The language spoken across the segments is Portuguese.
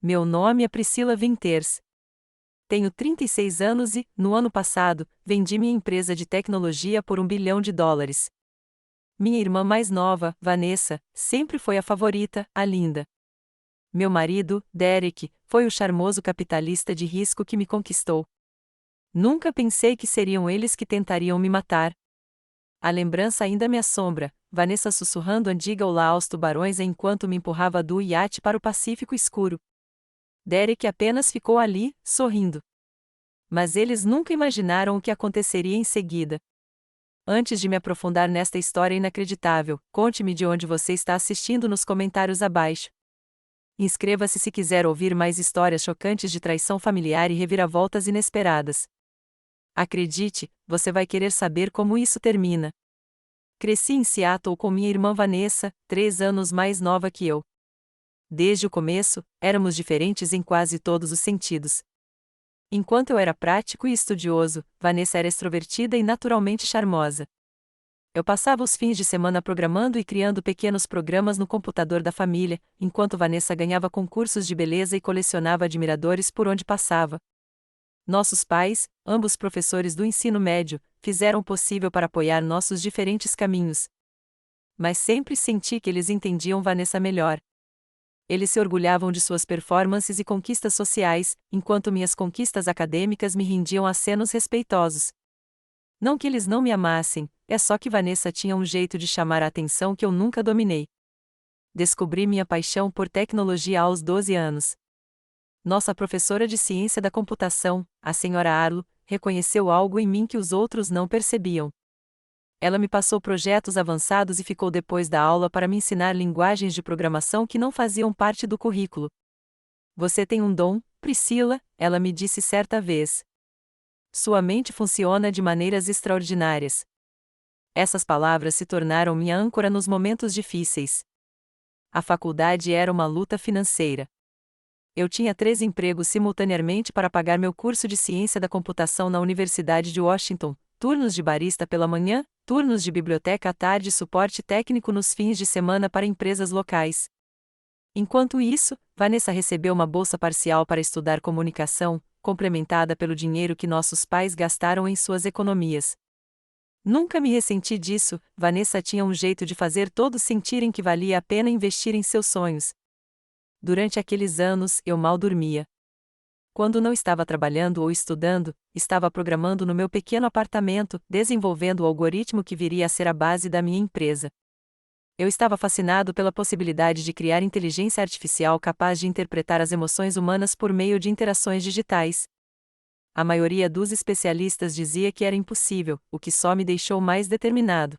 Meu nome é Priscila Winters. Tenho 36 anos e, no ano passado, vendi minha empresa de tecnologia por US$ 1 bilhão. Minha irmã mais nova, Vanessa, sempre foi a favorita, a linda. Meu marido, Derek, foi o charmoso capitalista de risco que me conquistou. Nunca pensei que seriam eles que tentariam me matar. A lembrança ainda me assombra, Vanessa sussurrando andiga olá aos tubarões enquanto me empurrava do iate para o Pacífico escuro. Derek apenas ficou ali, sorrindo. Mas eles nunca imaginaram o que aconteceria em seguida. Antes de me aprofundar nesta história inacreditável, conte-me de onde você está assistindo nos comentários abaixo. Inscreva-se se quiser ouvir mais histórias chocantes de traição familiar e reviravoltas inesperadas. Acredite, você vai querer saber como isso termina. Cresci em Seattle com minha irmã Vanessa, 3 anos mais nova que eu. Desde o começo, éramos diferentes em quase todos os sentidos. Enquanto eu era prático e estudioso, Vanessa era extrovertida e naturalmente charmosa. Eu passava os fins de semana programando e criando pequenos programas no computador da família, enquanto Vanessa ganhava concursos de beleza e colecionava admiradores por onde passava. Nossos pais, ambos professores do ensino médio, fizeram o possível para apoiar nossos diferentes caminhos. Mas sempre senti que eles entendiam Vanessa melhor. Eles se orgulhavam de suas performances e conquistas sociais, enquanto minhas conquistas acadêmicas me rendiam acenos respeitosos. Não que eles não me amassem, é só que Vanessa tinha um jeito de chamar a atenção que eu nunca dominei. Descobri minha paixão por tecnologia aos 12 anos. Nossa professora de ciência da computação, a senhora Arlo, reconheceu algo em mim que os outros não percebiam. Ela me passou projetos avançados e ficou depois da aula para me ensinar linguagens de programação que não faziam parte do currículo. Você tem um dom, Priscila, ela me disse certa vez. Sua mente funciona de maneiras extraordinárias. Essas palavras se tornaram minha âncora nos momentos difíceis. A faculdade era uma luta financeira. Eu tinha 3 empregos simultaneamente para pagar meu curso de ciência da computação na Universidade de Washington, turnos de barista pela manhã, turnos de biblioteca à tarde e suporte técnico nos fins de semana para empresas locais. Enquanto isso, Vanessa recebeu uma bolsa parcial para estudar comunicação, complementada pelo dinheiro que nossos pais gastaram em suas economias. Nunca me ressenti disso, Vanessa tinha um jeito de fazer todos sentirem que valia a pena investir em seus sonhos. Durante aqueles anos, eu mal dormia. Quando não estava trabalhando ou estudando, estava programando no meu pequeno apartamento, desenvolvendo o algoritmo que viria a ser a base da minha empresa. Eu estava fascinado pela possibilidade de criar inteligência artificial capaz de interpretar as emoções humanas por meio de interações digitais. A maioria dos especialistas dizia que era impossível, o que só me deixou mais determinado.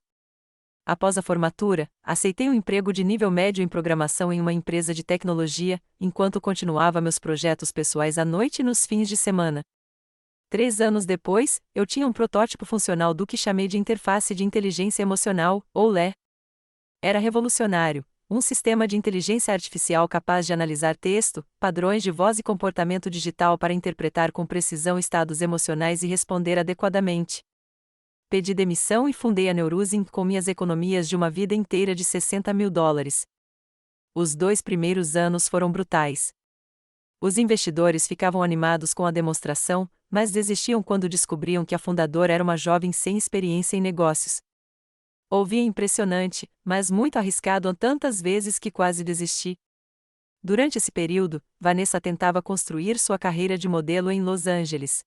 Após a formatura, aceitei um emprego de nível médio em programação em uma empresa de tecnologia, enquanto continuava meus projetos pessoais à noite e nos fins de semana. 3 anos depois, eu tinha um protótipo funcional do que chamei de Interface de Inteligência Emocional, ou LE. Era revolucionário, um sistema de inteligência artificial capaz de analisar texto, padrões de voz e comportamento digital para interpretar com precisão estados emocionais e responder adequadamente. Pedi demissão e fundei a Neurusing com minhas economias de uma vida inteira de US$ 60 mil. Os 2 primeiros anos foram brutais. Os investidores ficavam animados com a demonstração, mas desistiam quando descobriam que a fundadora era uma jovem sem experiência em negócios. Ouvia impressionante, mas muito arriscado tantas vezes que quase desisti. Durante esse período, Vanessa tentava construir sua carreira de modelo em Los Angeles.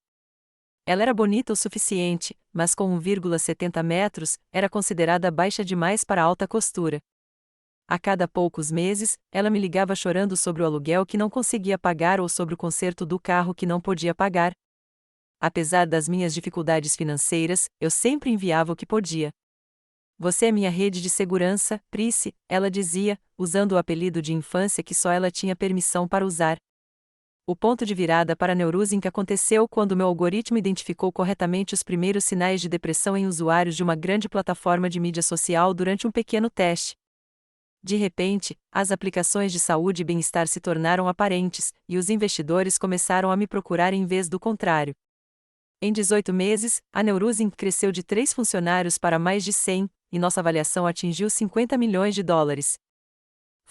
Ela era bonita o suficiente, mas com 1,70 metros, era considerada baixa demais para alta costura. A cada poucos meses, ela me ligava chorando sobre o aluguel que não conseguia pagar ou sobre o conserto do carro que não podia pagar. Apesar das minhas dificuldades financeiras, eu sempre enviava o que podia. Você é minha rede de segurança, Prissy, ela dizia, usando o apelido de infância que só ela tinha permissão para usar. O ponto de virada para a Neurusing aconteceu quando meu algoritmo identificou corretamente os primeiros sinais de depressão em usuários de uma grande plataforma de mídia social durante um pequeno teste. De repente, as aplicações de saúde e bem-estar se tornaram aparentes, e os investidores começaram a me procurar em vez do contrário. Em 18 meses, a Neurusing cresceu de 3 funcionários para mais de 100, e nossa avaliação atingiu US$ 50 milhões.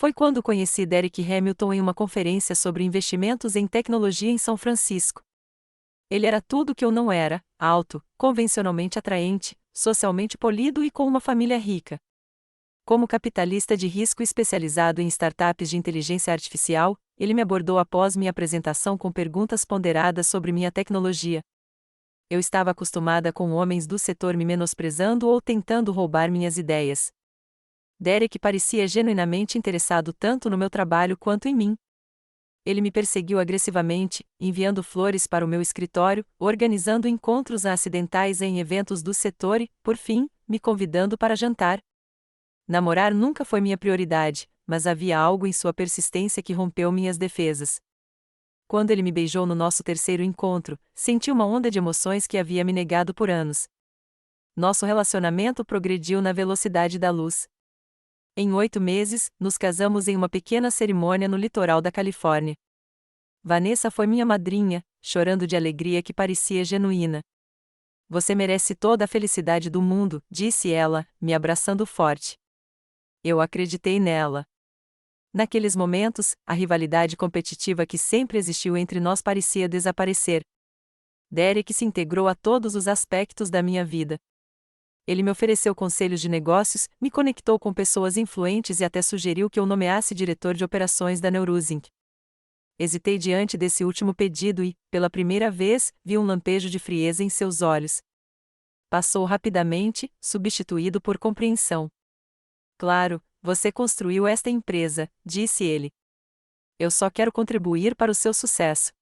Foi quando conheci Derek Hamilton em uma conferência sobre investimentos em tecnologia em São Francisco. Ele era tudo o que eu não era: alto, convencionalmente atraente, socialmente polido e com uma família rica. Como capitalista de risco especializado em startups de inteligência artificial, ele me abordou após minha apresentação com perguntas ponderadas sobre minha tecnologia. Eu estava acostumada com homens do setor me menosprezando ou tentando roubar minhas ideias. Derek parecia genuinamente interessado tanto no meu trabalho quanto em mim. Ele me perseguiu agressivamente, enviando flores para o meu escritório, organizando encontros acidentais em eventos do setor e, por fim, me convidando para jantar. Namorar nunca foi minha prioridade, mas havia algo em sua persistência que rompeu minhas defesas. Quando ele me beijou no nosso terceiro encontro, senti uma onda de emoções que havia me negado por anos. Nosso relacionamento progrediu na velocidade da luz. Em 8 meses, nos casamos em uma pequena cerimônia no litoral da Califórnia. Vanessa foi minha madrinha, chorando de alegria que parecia genuína. Você merece toda a felicidade do mundo, disse ela, me abraçando forte. Eu acreditei nela. Naqueles momentos, a rivalidade competitiva que sempre existiu entre nós parecia desaparecer. Derek se integrou a todos os aspectos da minha vida. Ele me ofereceu conselhos de negócios, me conectou com pessoas influentes e até sugeriu que eu nomeasse diretor de operações da Neurusync. Hesitei diante desse último pedido e, pela primeira vez, vi um lampejo de frieza em seus olhos. Passou rapidamente, substituído por compreensão. Claro, você construiu esta empresa, disse ele. Eu só quero contribuir para o seu sucesso.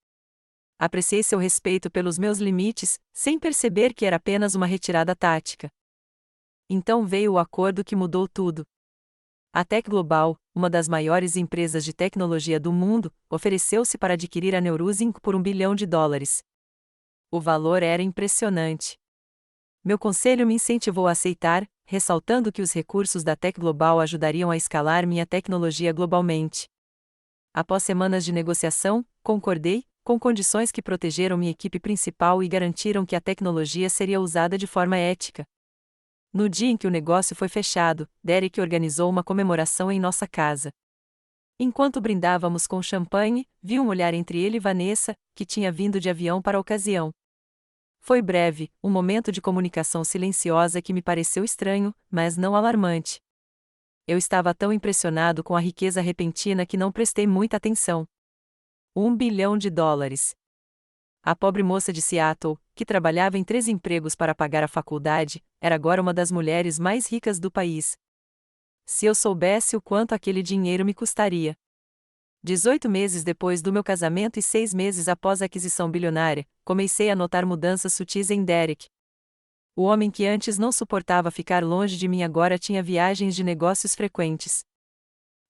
Apreciei seu respeito pelos meus limites, sem perceber que era apenas uma retirada tática. Então veio o acordo que mudou tudo. A Tech Global, uma das maiores empresas de tecnologia do mundo, ofereceu-se para adquirir a Neurusync por $1 bilhão. O valor era impressionante. Meu conselho me incentivou a aceitar, ressaltando que os recursos da Tech Global ajudariam a escalar minha tecnologia globalmente. Após semanas de negociação, concordei, com condições que protegeram minha equipe principal e garantiram que a tecnologia seria usada de forma ética. No dia em que o negócio foi fechado, Derek organizou uma comemoração em nossa casa. Enquanto brindávamos com champanhe, vi um olhar entre ele e Vanessa, que tinha vindo de avião para a ocasião. Foi breve, um momento de comunicação silenciosa que me pareceu estranho, mas não alarmante. Eu estava tão impressionado com a riqueza repentina que não prestei muita atenção. $1 bilhão. A pobre moça de Seattle, que trabalhava em 3 empregos para pagar a faculdade, era agora uma das mulheres mais ricas do país. Se eu soubesse o quanto aquele dinheiro me custaria. 18 meses depois do meu casamento e 6 meses após a aquisição bilionária, comecei a notar mudanças sutis em Derek. O homem que antes não suportava ficar longe de mim agora tinha viagens de negócios frequentes.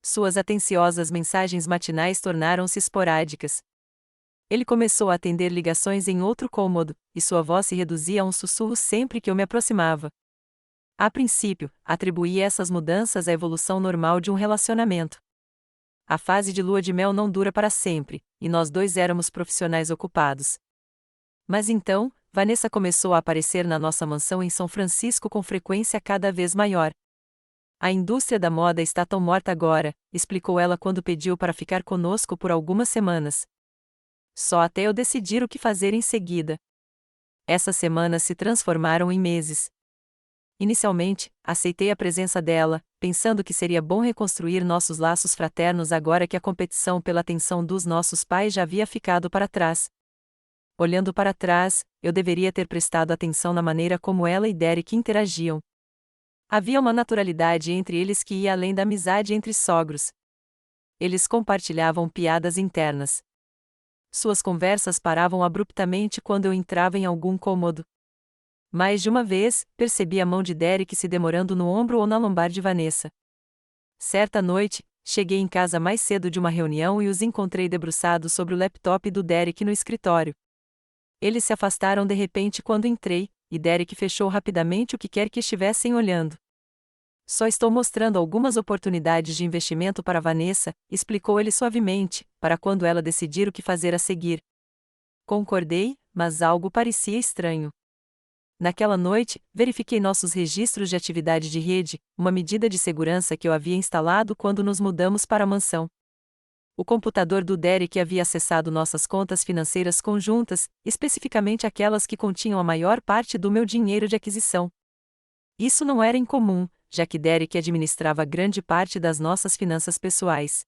Suas atenciosas mensagens matinais tornaram-se esporádicas. Ele começou a atender ligações em outro cômodo, e sua voz se reduzia a um sussurro sempre que eu me aproximava. A princípio, atribuí essas mudanças à evolução normal de um relacionamento. A fase de lua de mel não dura para sempre, e nós dois éramos profissionais ocupados. Mas então, Vanessa começou a aparecer na nossa mansão em São Francisco com frequência cada vez maior. A indústria da moda está tão morta agora, explicou ela quando pediu para ficar conosco por algumas semanas. Só até eu decidir o que fazer em seguida. Essas semanas se transformaram em meses. Inicialmente, aceitei a presença dela, pensando que seria bom reconstruir nossos laços fraternos agora que a competição pela atenção dos nossos pais já havia ficado para trás. Olhando para trás, eu deveria ter prestado atenção na maneira como ela e Derek interagiam. Havia uma naturalidade entre eles que ia além da amizade entre sogros. Eles compartilhavam piadas internas. Suas conversas paravam abruptamente quando eu entrava em algum cômodo. Mais de uma vez, percebi a mão de Derek se demorando no ombro ou na lombar de Vanessa. Certa noite, cheguei em casa mais cedo de uma reunião e os encontrei debruçados sobre o laptop do Derek no escritório. Eles se afastaram de repente quando entrei, e Derek fechou rapidamente o que quer que estivessem olhando. Só estou mostrando algumas oportunidades de investimento para Vanessa, explicou ele suavemente, para quando ela decidir o que fazer a seguir. Concordei, mas algo parecia estranho. Naquela noite, verifiquei nossos registros de atividade de rede, uma medida de segurança que eu havia instalado quando nos mudamos para a mansão. O computador do Derek havia acessado nossas contas financeiras conjuntas, especificamente aquelas que continham a maior parte do meu dinheiro de aquisição. Isso não era incomum, já que Derek administrava grande parte das nossas finanças pessoais.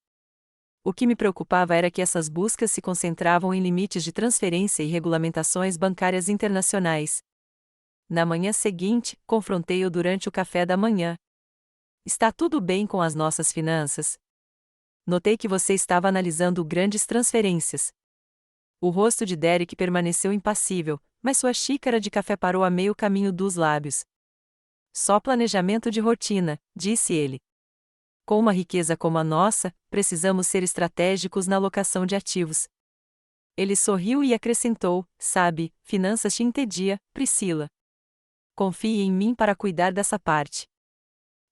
O que me preocupava era que essas buscas se concentravam em limites de transferência e regulamentações bancárias internacionais. Na manhã seguinte, confrontei-o durante o café da manhã. Está tudo bem com as nossas finanças? Notei que você estava analisando grandes transferências. O rosto de Derek permaneceu impassível, mas sua xícara de café parou a meio caminho dos lábios. Só planejamento de rotina, disse ele. Com uma riqueza como a nossa, precisamos ser estratégicos na alocação de ativos. Ele sorriu e acrescentou: sabe, finanças te entedia, Priscila. Confie em mim para cuidar dessa parte.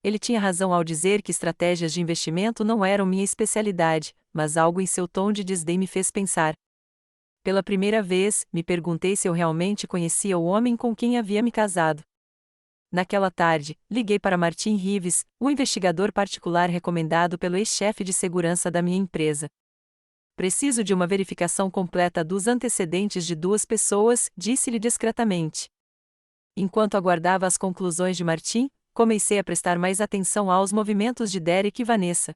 Ele tinha razão ao dizer que estratégias de investimento não eram minha especialidade, mas algo em seu tom de desdém me fez pensar. Pela primeira vez, me perguntei se eu realmente conhecia o homem com quem havia me casado. Naquela tarde, liguei para Martin Rives, o investigador particular recomendado pelo ex-chefe de segurança da minha empresa. Preciso de uma verificação completa dos antecedentes de duas pessoas, disse-lhe discretamente. Enquanto aguardava as conclusões de Martin, comecei a prestar mais atenção aos movimentos de Derek e Vanessa.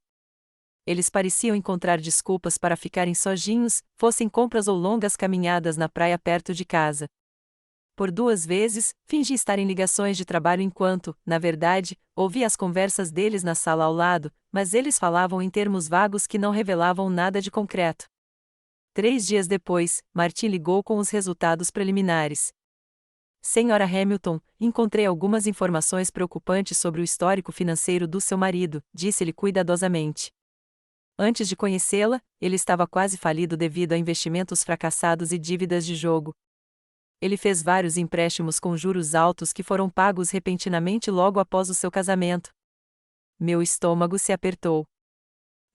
Eles pareciam encontrar desculpas para ficarem sozinhos, fossem compras ou longas caminhadas na praia perto de casa. Por 2 vezes, fingi estar em ligações de trabalho enquanto, na verdade, ouvia as conversas deles na sala ao lado, mas eles falavam em termos vagos que não revelavam nada de concreto. 3 dias depois, Martin ligou com os resultados preliminares. Senhora Hamilton, encontrei algumas informações preocupantes sobre o histórico financeiro do seu marido, disse-lhe cuidadosamente. Antes de conhecê-la, ele estava quase falido devido a investimentos fracassados e dívidas de jogo. Ele fez vários empréstimos com juros altos que foram pagos repentinamente logo após o seu casamento. Meu estômago se apertou.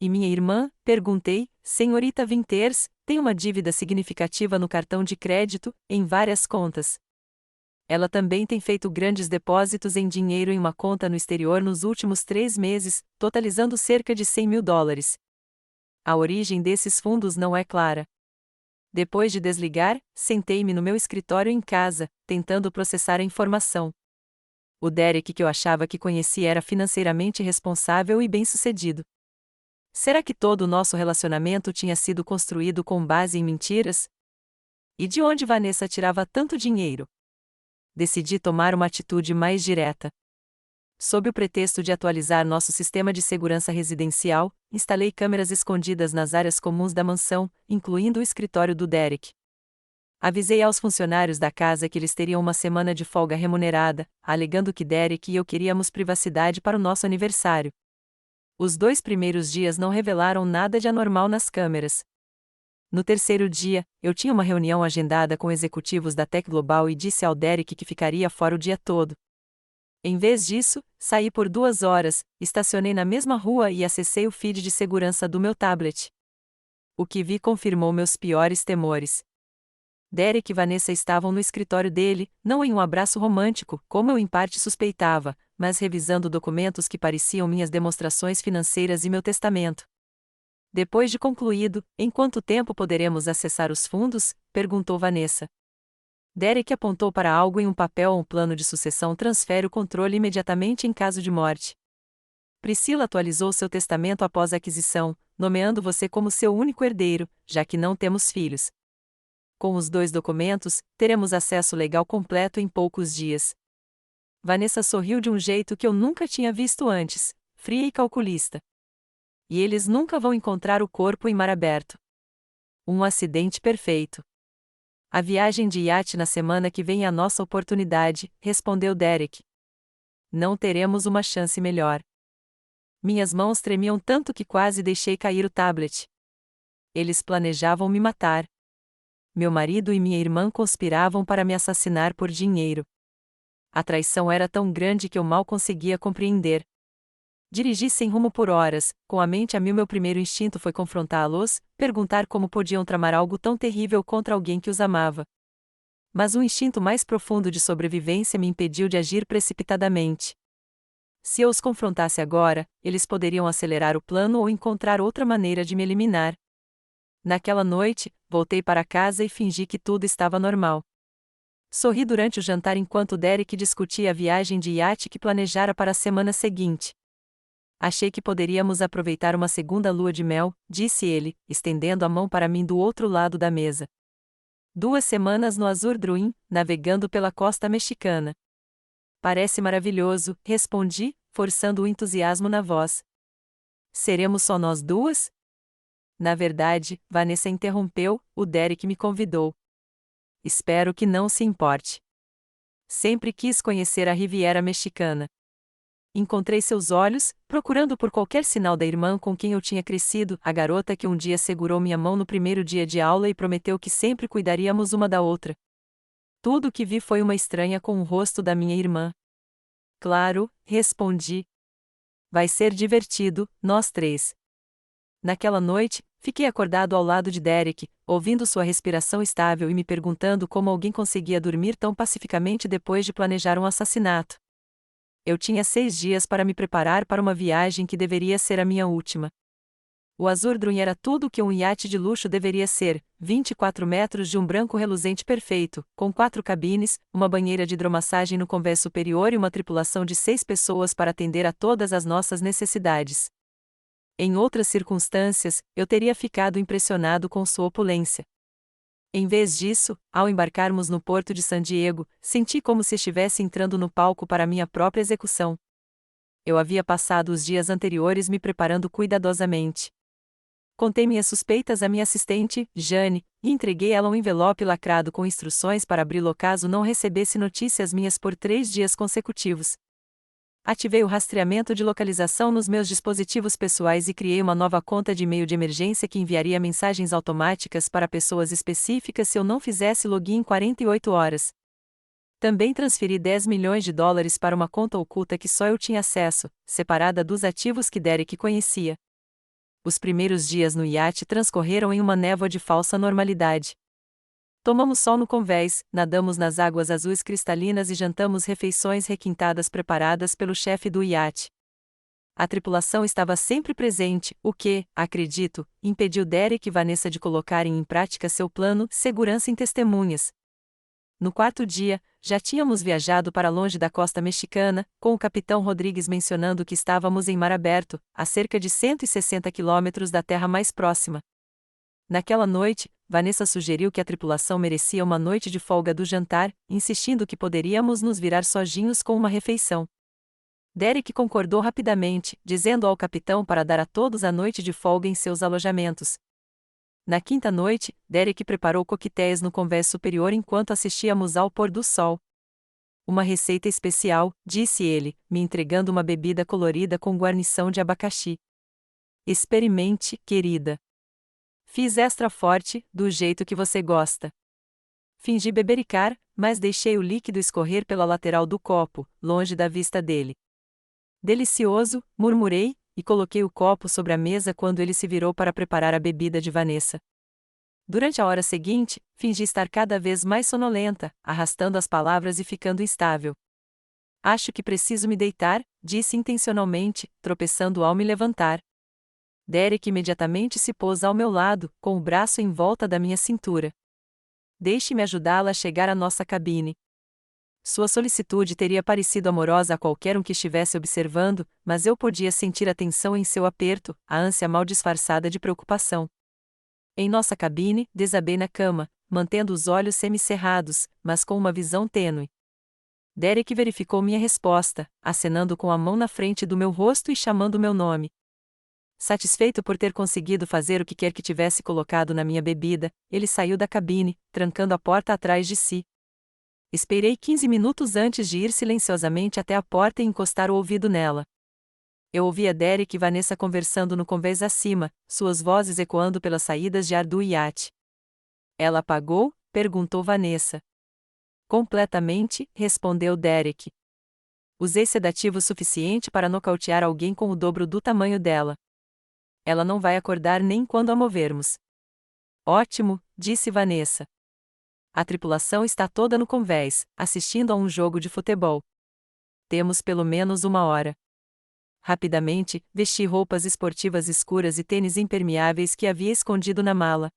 E minha irmã? Perguntei. Senhorita Winters, tem uma dívida significativa no cartão de crédito, em várias contas. Ela também tem feito grandes depósitos em dinheiro em uma conta no exterior nos últimos 3 meses, totalizando cerca de $100.000. A origem desses fundos não é clara. Depois de desligar, sentei-me no meu escritório em casa, tentando processar a informação. O Derek que eu achava que conhecia era financeiramente responsável e bem-sucedido. Será que todo o nosso relacionamento tinha sido construído com base em mentiras? E de onde Vanessa tirava tanto dinheiro? Decidi tomar uma atitude mais direta. Sob o pretexto de atualizar nosso sistema de segurança residencial, instalei câmeras escondidas nas áreas comuns da mansão, incluindo o escritório do Derek. Avisei aos funcionários da casa que eles teriam uma semana de folga remunerada, alegando que Derek e eu queríamos privacidade para o nosso aniversário. Os 2 primeiros dias não revelaram nada de anormal nas câmeras. No 3º dia, eu tinha uma reunião agendada com executivos da Tech Global e disse ao Derek que ficaria fora o dia todo. Em vez disso, saí por 2 horas, estacionei na mesma rua e acessei o feed de segurança do meu tablet. O que vi confirmou meus piores temores. Derek e Vanessa estavam no escritório dele, não em um abraço romântico, como eu em parte suspeitava, mas revisando documentos que pareciam minhas demonstrações financeiras e meu testamento. Depois de concluído, em quanto tempo poderemos acessar os fundos? Perguntou Vanessa. Derek apontou para algo em um papel ou um plano de sucessão. Transfere o controle imediatamente em caso de morte. Priscila atualizou seu testamento após a aquisição, nomeando você como seu único herdeiro, já que não temos filhos. Com os 2 documentos, teremos acesso legal completo em poucos dias. Vanessa sorriu de um jeito que eu nunca tinha visto antes, fria e calculista. E eles nunca vão encontrar o corpo em mar aberto. Um acidente perfeito. A viagem de iate na semana que vem é a nossa oportunidade, respondeu Derek. Não teremos uma chance melhor. Minhas mãos tremiam tanto que quase deixei cair o tablet. Eles planejavam me matar. Meu marido e minha irmã conspiravam para me assassinar por dinheiro. A traição era tão grande que eu mal conseguia compreender. Dirigi sem rumo por horas, com a mente a mil. Meu primeiro instinto foi confrontá-los, perguntar como podiam tramar algo tão terrível contra alguém que os amava. Mas um instinto mais profundo de sobrevivência me impediu de agir precipitadamente. Se eu os confrontasse agora, eles poderiam acelerar o plano ou encontrar outra maneira de me eliminar. Naquela noite, voltei para casa e fingi que tudo estava normal. Sorri durante o jantar enquanto Derek discutia a viagem de iate que planejara para a semana seguinte. Achei que poderíamos aproveitar uma segunda lua de mel, disse ele, estendendo a mão para mim do outro lado da mesa. 2 semanas no Azur Druin, navegando pela costa mexicana. Parece maravilhoso, respondi, forçando o entusiasmo na voz. Seremos só nós duas? Na verdade, Vanessa interrompeu, o Derek me convidou. Espero que não se importe. Sempre quis conhecer a Riviera Mexicana. Encontrei seus olhos, procurando por qualquer sinal da irmã com quem eu tinha crescido, a garota que um dia segurou minha mão no primeiro dia de aula e prometeu que sempre cuidaríamos uma da outra. Tudo o que vi foi uma estranha com o rosto da minha irmã. Claro, respondi. Vai ser divertido, nós três. Naquela noite, fiquei acordado ao lado de Derek, ouvindo sua respiração estável e me perguntando como alguém conseguia dormir tão pacificamente depois de planejar um assassinato. Eu tinha 6 dias para me preparar para uma viagem que deveria ser a minha última. O Azur Druin era tudo o que um iate de luxo deveria ser: 24 metros de um branco reluzente perfeito, com 4 cabines, uma banheira de hidromassagem no convés superior e uma tripulação de 6 pessoas para atender a todas as nossas necessidades. Em outras circunstâncias, eu teria ficado impressionado com sua opulência. Em vez disso, ao embarcarmos no porto de San Diego, senti como se estivesse entrando no palco para minha própria execução. Eu havia passado os dias anteriores me preparando cuidadosamente. Contei minhas suspeitas à minha assistente, Jane, e entreguei ela um envelope lacrado com instruções para abri-lo caso não recebesse notícias minhas por 3 dias consecutivos. Ativei o rastreamento de localização nos meus dispositivos pessoais e criei uma nova conta de e-mail de emergência que enviaria mensagens automáticas para pessoas específicas se eu não fizesse login em 48 horas. Também transferi 10 milhões de dólares para uma conta oculta que só eu tinha acesso, separada dos ativos que Derek conhecia. Os primeiros dias no iate transcorreram em uma névoa de falsa normalidade. Tomamos sol no convés, nadamos nas águas azuis cristalinas e jantamos refeições requintadas preparadas pelo chefe do iate. A tripulação estava sempre presente, o que, acredito, impediu Derek e Vanessa de colocarem em prática seu plano segurança em testemunhas. No 4º dia, já tínhamos viajado para longe da costa mexicana, com o capitão Rodrigues mencionando que estávamos em mar aberto, a cerca de 160 quilômetros da terra mais próxima. Naquela noite, Vanessa sugeriu que a tripulação merecia uma noite de folga do jantar, insistindo que poderíamos nos virar sozinhos com uma refeição. Derek concordou rapidamente, dizendo ao capitão para dar a todos a noite de folga em seus alojamentos. Na 5ª noite, Derek preparou coquetéis no convés superior enquanto assistíamos ao pôr do sol. Uma receita especial, disse ele, me entregando uma bebida colorida com guarnição de abacaxi. Experimente, querida. Fiz extra forte, do jeito que você gosta. Fingi bebericar, mas deixei o líquido escorrer pela lateral do copo, longe da vista dele. Delicioso, murmurei, e coloquei o copo sobre a mesa quando ele se virou para preparar a bebida de Vanessa. Durante a hora seguinte, fingi estar cada vez mais sonolenta, arrastando as palavras e ficando instável. Acho que preciso me deitar, disse intencionalmente, tropeçando ao me levantar. Derek imediatamente se pôs ao meu lado, com o braço em volta da minha cintura. Deixe-me ajudá-la a chegar à nossa cabine. Sua solicitude teria parecido amorosa a qualquer um que estivesse observando, mas eu podia sentir a tensão em seu aperto, a ânsia mal disfarçada de preocupação. Em nossa cabine, desabei na cama, mantendo os olhos semicerrados, mas com uma visão tênue. Derek verificou minha resposta, acenando com a mão na frente do meu rosto e chamando meu nome. Satisfeito por ter conseguido fazer o que quer que tivesse colocado na minha bebida, ele saiu da cabine, trancando a porta atrás de si. Esperei 15 minutos antes de ir silenciosamente até a porta e encostar o ouvido nela. Eu ouvia Derek e Vanessa conversando no convés acima, suas vozes ecoando pelas saídas de ar do iate. Ela apagou? Perguntou Vanessa. Completamente, respondeu Derek. Usei sedativo suficiente para nocautear alguém com o dobro do tamanho dela. Ela não vai acordar nem quando a movermos. Ótimo, disse Vanessa. A tripulação está toda no convés, assistindo a um jogo de futebol. Temos pelo menos 1 hora. Rapidamente, vesti roupas esportivas escuras e tênis impermeáveis que havia escondido na mala.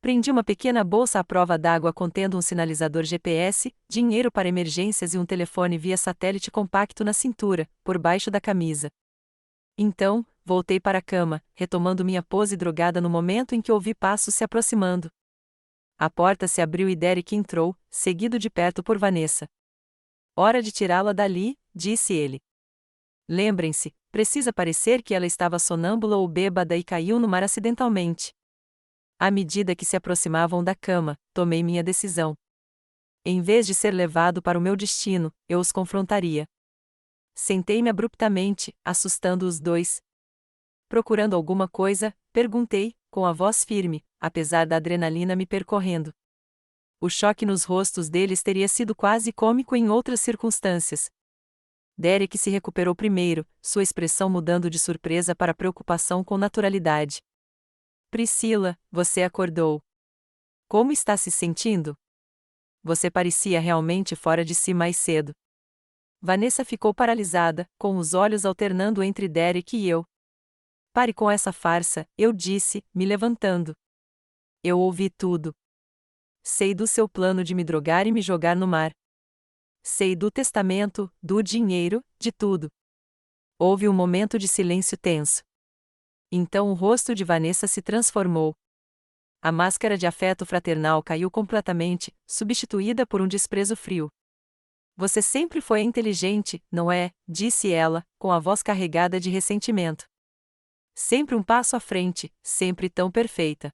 Prendi uma pequena bolsa à prova d'água contendo um sinalizador GPS, dinheiro para emergências e um telefone via satélite compacto na cintura, por baixo da camisa. Então, voltei para a cama, retomando minha pose drogada no momento em que ouvi passos se aproximando. A porta se abriu e Derek entrou, seguido de perto por Vanessa. Hora de tirá-la dali, disse ele. Lembrem-se, precisa parecer que ela estava sonâmbula ou bêbada e caiu no mar acidentalmente. À medida que se aproximavam da cama, tomei minha decisão. Em vez de ser levado para o meu destino, eu os confrontaria. Sentei-me abruptamente, assustando os dois. Procurando alguma coisa, perguntei, com a voz firme, apesar da adrenalina me percorrendo. O choque nos rostos deles teria sido quase cômico em outras circunstâncias. Derek se recuperou primeiro, sua expressão mudando de surpresa para preocupação com naturalidade. Priscila, você acordou. Como está se sentindo? Você parecia realmente fora de si mais cedo. Vanessa ficou paralisada, com os olhos alternando entre Derek e eu. Pare com essa farsa, eu disse, me levantando. Eu ouvi tudo. Sei do seu plano de me drogar e me jogar no mar. Sei do testamento, do dinheiro, de tudo. Houve um momento de silêncio tenso. Então o rosto de Vanessa se transformou. A máscara de afeto fraternal caiu completamente, substituída por um desprezo frio. Você sempre foi inteligente, não é? Disse ela, com a voz carregada de ressentimento. Sempre um passo à frente, sempre tão perfeita.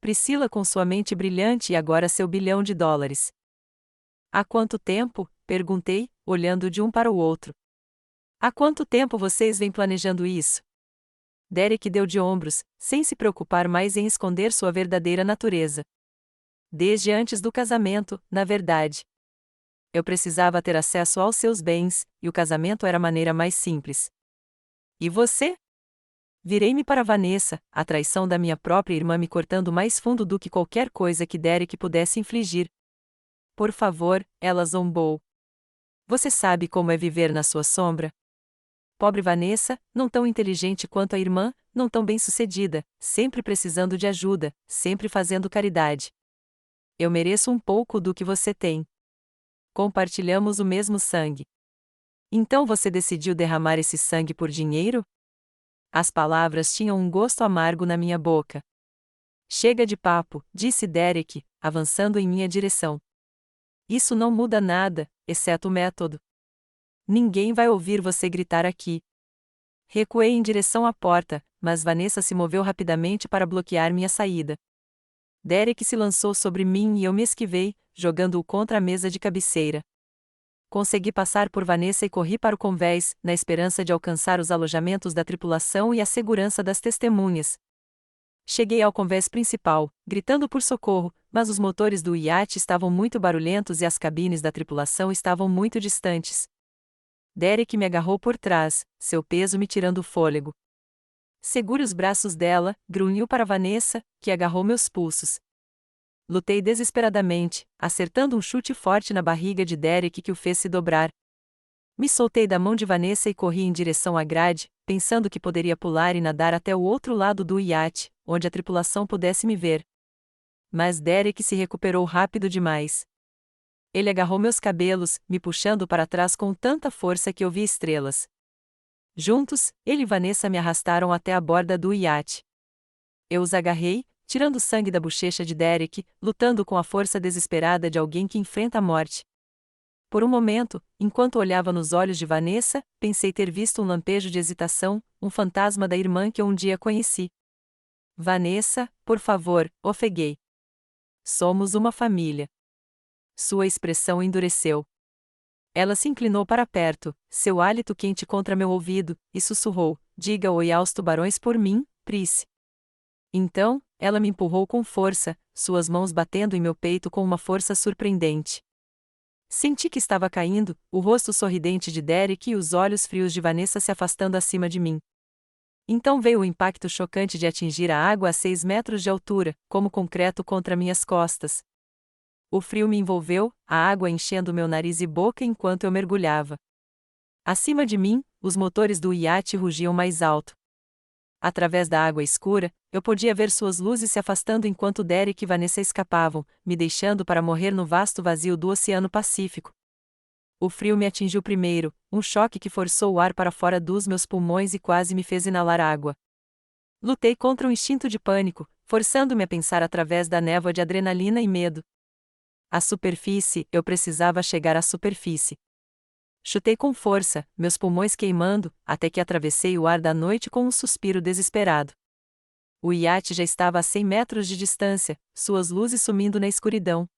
Priscila com sua mente brilhante e agora seu bilhão de dólares. Há quanto tempo? Perguntei, olhando de um para o outro. Há quanto tempo vocês vêm planejando isso? Derek deu de ombros, sem se preocupar mais em esconder sua verdadeira natureza. Desde antes do casamento, na verdade. Eu precisava ter acesso aos seus bens, e o casamento era a maneira mais simples. E você? Virei-me para Vanessa, a traição da minha própria irmã me cortando mais fundo do que qualquer coisa que Derek pudesse infligir. Por favor, ela zombou. Você sabe como é viver na sua sombra? Pobre Vanessa, não tão inteligente quanto a irmã, não tão bem-sucedida, sempre precisando de ajuda, sempre fazendo caridade. Eu mereço um pouco do que você tem. Compartilhamos o mesmo sangue. Então você decidiu derramar esse sangue por dinheiro? As palavras tinham um gosto amargo na minha boca. Chega de papo, disse Derek, avançando em minha direção. Isso não muda nada, exceto o método. Ninguém vai ouvir você gritar aqui. Recuei em direção à porta, mas Vanessa se moveu rapidamente para bloquear minha saída. Derek se lançou sobre mim e eu me esquivei, jogando-o contra a mesa de cabeceira. Consegui passar por Vanessa e corri para o convés, na esperança de alcançar os alojamentos da tripulação e a segurança das testemunhas. Cheguei ao convés principal, gritando por socorro, mas os motores do iate estavam muito barulhentos e as cabines da tripulação estavam muito distantes. Derek me agarrou por trás, seu peso me tirando o fôlego. Segure os braços dela, grunhiu para Vanessa, que agarrou meus pulsos. Lutei desesperadamente, acertando um chute forte na barriga de Derek que o fez se dobrar. Me soltei da mão de Vanessa e corri em direção à grade, pensando que poderia pular e nadar até o outro lado do iate, onde a tripulação pudesse me ver. Mas Derek se recuperou rápido demais. Ele agarrou meus cabelos, me puxando para trás com tanta força que eu vi estrelas. Juntos, ele e Vanessa me arrastaram até a borda do iate. Eu os agarrei, tirando sangue da bochecha de Derek, lutando com a força desesperada de alguém que enfrenta a morte. Por um momento, enquanto olhava nos olhos de Vanessa, pensei ter visto um lampejo de hesitação, um fantasma da irmã que eu um dia conheci. Vanessa, por favor, ofeguei. Somos uma família. Sua expressão endureceu. Ela se inclinou para perto, seu hálito quente contra meu ouvido, e sussurrou: diga oi aos tubarões por mim, Pris. Então, ela me empurrou com força, suas mãos batendo em meu peito com uma força surpreendente. Senti que estava caindo, o rosto sorridente de Derek e os olhos frios de Vanessa se afastando acima de mim. Então veio o impacto chocante de atingir a água a 6 metros de altura, como concreto contra minhas costas. O frio me envolveu, a água enchendo meu nariz e boca enquanto eu mergulhava. Acima de mim, os motores do iate rugiam mais alto. Através da água escura, eu podia ver suas luzes se afastando enquanto Derek e Vanessa escapavam, me deixando para morrer no vasto vazio do Oceano Pacífico. O frio me atingiu primeiro, um choque que forçou o ar para fora dos meus pulmões e quase me fez inalar água. Lutei contra o instinto de pânico, forçando-me a pensar através da névoa de adrenalina e medo. A superfície, eu precisava chegar à superfície. Chutei com força, meus pulmões queimando, até que atravessei o ar da noite com um suspiro desesperado. O iate já estava a 100 metros de distância, suas luzes sumindo na escuridão.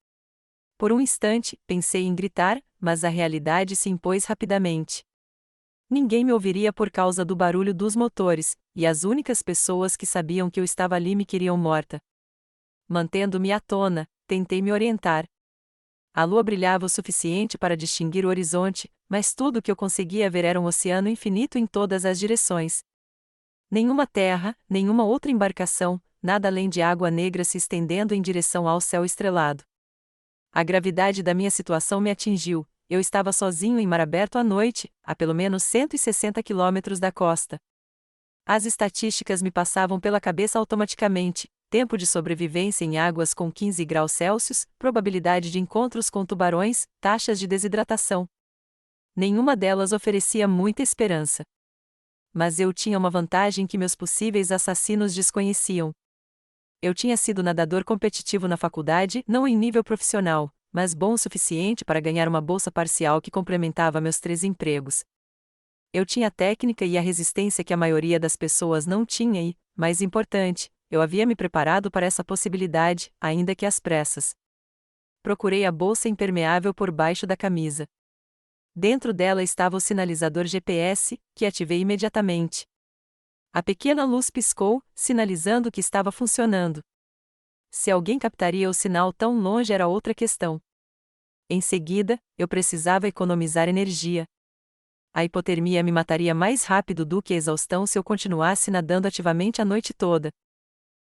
Por um instante, pensei em gritar, mas a realidade se impôs rapidamente. Ninguém me ouviria por causa do barulho dos motores, e as únicas pessoas que sabiam que eu estava ali me queriam morta. Mantendo-me à tona, tentei me orientar. A lua brilhava o suficiente para distinguir o horizonte, mas tudo o que eu conseguia ver era um oceano infinito em todas as direções. Nenhuma terra, nenhuma outra embarcação, nada além de água negra se estendendo em direção ao céu estrelado. A gravidade da minha situação me atingiu. Eu estava sozinho em mar aberto à noite, a pelo menos 160 quilômetros da costa. As estatísticas me passavam pela cabeça automaticamente: tempo de sobrevivência em águas com 15 graus Celsius, probabilidade de encontros com tubarões, taxas de desidratação. Nenhuma delas oferecia muita esperança. Mas eu tinha uma vantagem que meus possíveis assassinos desconheciam. Eu tinha sido nadador competitivo na faculdade, não em nível profissional, mas bom o suficiente para ganhar uma bolsa parcial que complementava meus 3 empregos. Eu tinha a técnica e a resistência que a maioria das pessoas não tinha e, mais importante, eu havia me preparado para essa possibilidade, ainda que às pressas. Procurei a bolsa impermeável por baixo da camisa. Dentro dela estava o sinalizador GPS, que ativei imediatamente. A pequena luz piscou, sinalizando que estava funcionando. Se alguém captaria o sinal tão longe era outra questão. Em seguida, eu precisava economizar energia. A hipotermia me mataria mais rápido do que a exaustão se eu continuasse nadando ativamente a noite toda.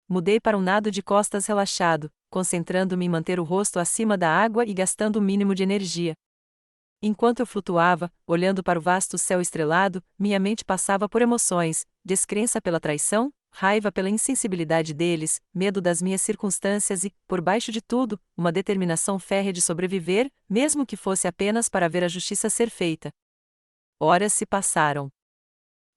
Mudei para um nado de costas relaxado, concentrando-me em manter o rosto acima da água e gastando o mínimo de energia. Enquanto eu flutuava, olhando para o vasto céu estrelado, minha mente passava por emoções: descrença pela traição, raiva pela insensibilidade deles, medo das minhas circunstâncias e, por baixo de tudo, uma determinação férrea de sobreviver, mesmo que fosse apenas para ver a justiça ser feita. Horas se passaram.